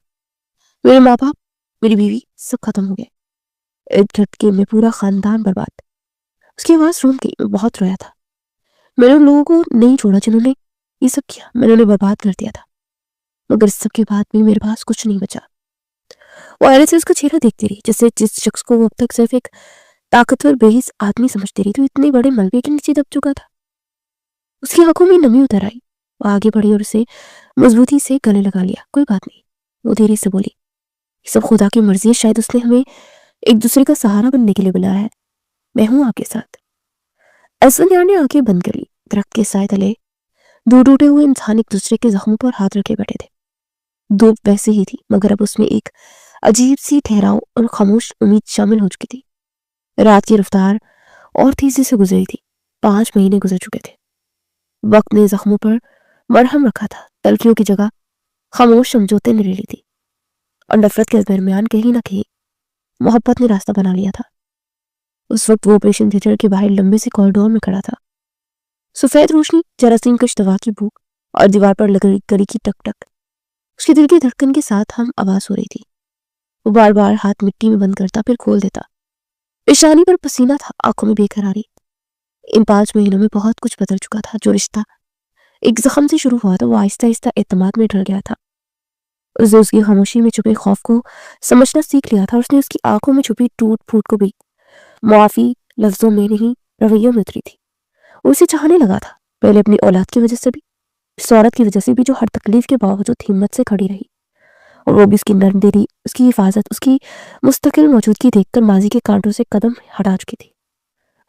मेरे माँ बाप, मेरी बीवी सब खत्म हो गए। एक झटके में पूरा खानदान बर्बाद। उसकी आवाज सुन गई। मैं बहुत रोया था। मैंने उन लोगों को नहीं छोड़ा जिन्होंने ये सब किया। मैंने उन्हें बर्बाद कर दिया था, मगर इस सब के बाद भी मेरे पास कुछ नहीं बचा। वो हैरत से उसका चेहरा देखती रही, जैसे जिस शख्स को वो अब तक सिर्फ एक ताकतवर बेहिस आदमी समझती रही तो इतने बड़े मलबे के नीचे दब चुका था। उसकी आंखों में नमी उतर आई। वो आगे बढ़ी और उसे मजबूती से गले लगा लिया। कोई बात नहीं, वो धीरे से बोली, ये सब खुदा की मर्जी है। शायद उसने हमें एक दूसरे का सहारा बनने के लिए बुलाया है। मैं हूं आपके साथ। असफंदियार ने आंखें बंद कर ली। दरख्त के साए तले दो टूटे हुए इंसान एक दूसरे के जख्मों पर हाथ रखे बैठे थे। धूप वैसे ही थी, मगर अब उसमें एक अजीब सी ठहराव और खामोश उम्मीद शामिल हो चुकी थी। रात की रफ्तार और तेजी से गुजरी थी। 5 महीने गुजर चुके थे। वक्त ने जख्मों पर मरहम रखा था, तलखियों की जगह खामोश समझौते ने ले ली थी, और नफरत के दरमियान कहीं ना कहीं मोहब्बत ने रास्ता बना लिया था। उस वक्त वो ऑपरेशन थिएटर के बाहर लंबे से कॉरिडोर में खड़ा था। सफेद रोशनी, जरासीम कश दवा की भूख और दीवार पर लगी घड़ी की टक टक उसके दिल की धड़कन के साथ हम आवाज हो रही थी। वो बार बार हाथ मिट्टी में बंद करता, फिर खोल देता। पेशानी पर पसीना था, आंखों में बेकरारी। इन 5 महीनों में बहुत कुछ बदल चुका था। जो रिश्ता एक जख्म से शुरू हुआ था, वो आहिस्ता आहिस्ता एतमाद में ढल गया था। उसने उसकी खामोशी में छुपे खौफ को समझना सीख लिया था। उसने उसकी आंखों में छुपी टूट फूट को भी मुआफी लफ्जों में नहीं, रवैयों में उतरी थी। वो उसे चाहने लगा था, पहले अपनी औलाद की वजह से भी, इस औरत की वजह से भी जो हर तकलीफ के बावजूद हिम्मत से खड़ी रही। और वो भी उसकी नरम दिली, उसकी हिफाजत, उसकी मुस्तकिल मौजूदगी देखकर माजी के कांटों से कदम हटा चुकी थी।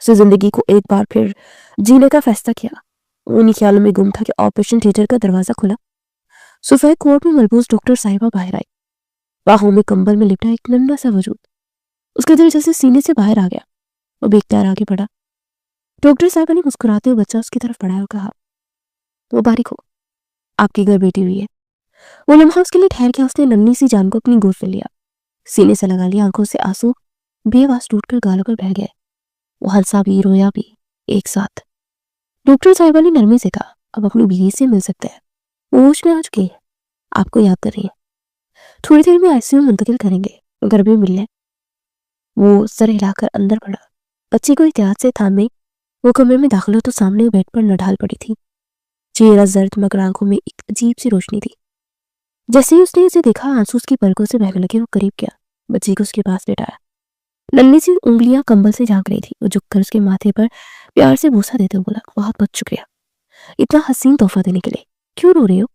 उसने जिंदगी को एक बार फिर जीने का फैसला किया। उन्हीं ख्यालों में गुम था कि ऑपरेशन थिएटर का दरवाजा खुला। सफेद कोट में मलबूस डॉक्टर साहिबा बाहर आई। बाहों में कंबल में लिपटा एक नन्हा सा वजूद। उसका दिल जैसे सीने से बाहर आ गया। वो बेख्तियार आगे बढ़ा। डॉक्टर साहिबा ने मुस्कुराते हुए बच्चा उसकी तरफ बढ़ाया और कहा, मुबारक हो, आपकी घर बेटी हुई है। वो लम्हा उसके लिए ठहर गया। उसने नन्ही सी जान को अपनी गोद में लिया, सीने से लगा लिया। आंखों से आंसू बेआवाज टूटकर गालों पर बह गए। वो हंसा भी रोया भी एक साथ। डॉक्टर साहिबा ने नरमी से कहा, अब अपनी बीवी से मिल सकते हैं। वो होश में आ चुकी है, आपको याद कर रही है। थोड़ी देर में आईसीयू में मुंतकिल करेंगे, घर भी मिलने। वो सर हिलाकर अंदर बढ़ा। बच्ची को एहतियात से थामे वो कमरे में दाखिल हो तो सामने वो बेड पर नढाल पड़ी थी। चेहरा जर्द, मगर आंखों में एक अजीब सी रोशनी थी। जैसे ही उसने उसे देखा, आंसू उसकी पलकों से बहने लगे। वो करीब गया, बच्ची को उसके पास लेटाया। नन्ही सी उंगलियां कंबल से झांक रही थी। वो झुककर उसके माथे पर प्यार से बूसा देते हुए बोला, बहुत बहुत शुक्रिया इतना हसीन तोहफा देने के लिए। क्यों रो रही हो?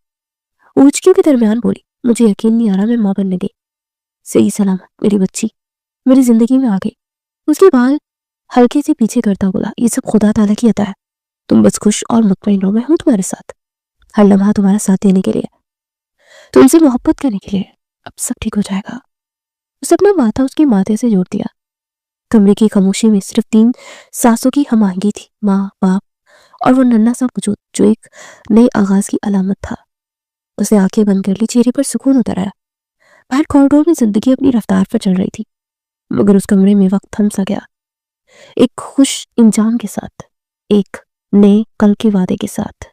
ऊंचकियों के दरमियान बोली, मुझे यकीन नहीं आ रहा मैं मां बनने गई। सही सलामत मेरी बच्ची मेरी जिंदगी में आ गई। उसके बाल हल्के से पीछे करता बोला, ये सब खुदा ताला की अता है। तुम बस खुश और मुतमईन रहो, मैं हूं तुम्हारे साथ, हर लम्हा तुम्हारा साथ देने के लिए, तुमसे मोहब्बत करने के लिए। अब सब ठीक हो जाएगा। उसने अपना माथा उसके माथे से जोड़ दिया। कमरे की खामोशी में सिर्फ 3 सांसों की हमआहंगी थी, माँ, बाप और वो नन्हा सा वजूद जो एक नए आगाज की अलामत था। उसने आंखें बंद कर ली, चेहरे पर सुकून उतर आया। बाहर कॉरिडोर में जिंदगी अपनी रफ्तार पर चल रही थी, मगर उस कमरे में वक्त थम सा गया, एक खुश इंजाम के साथ, एक नए कल के वादे के साथ।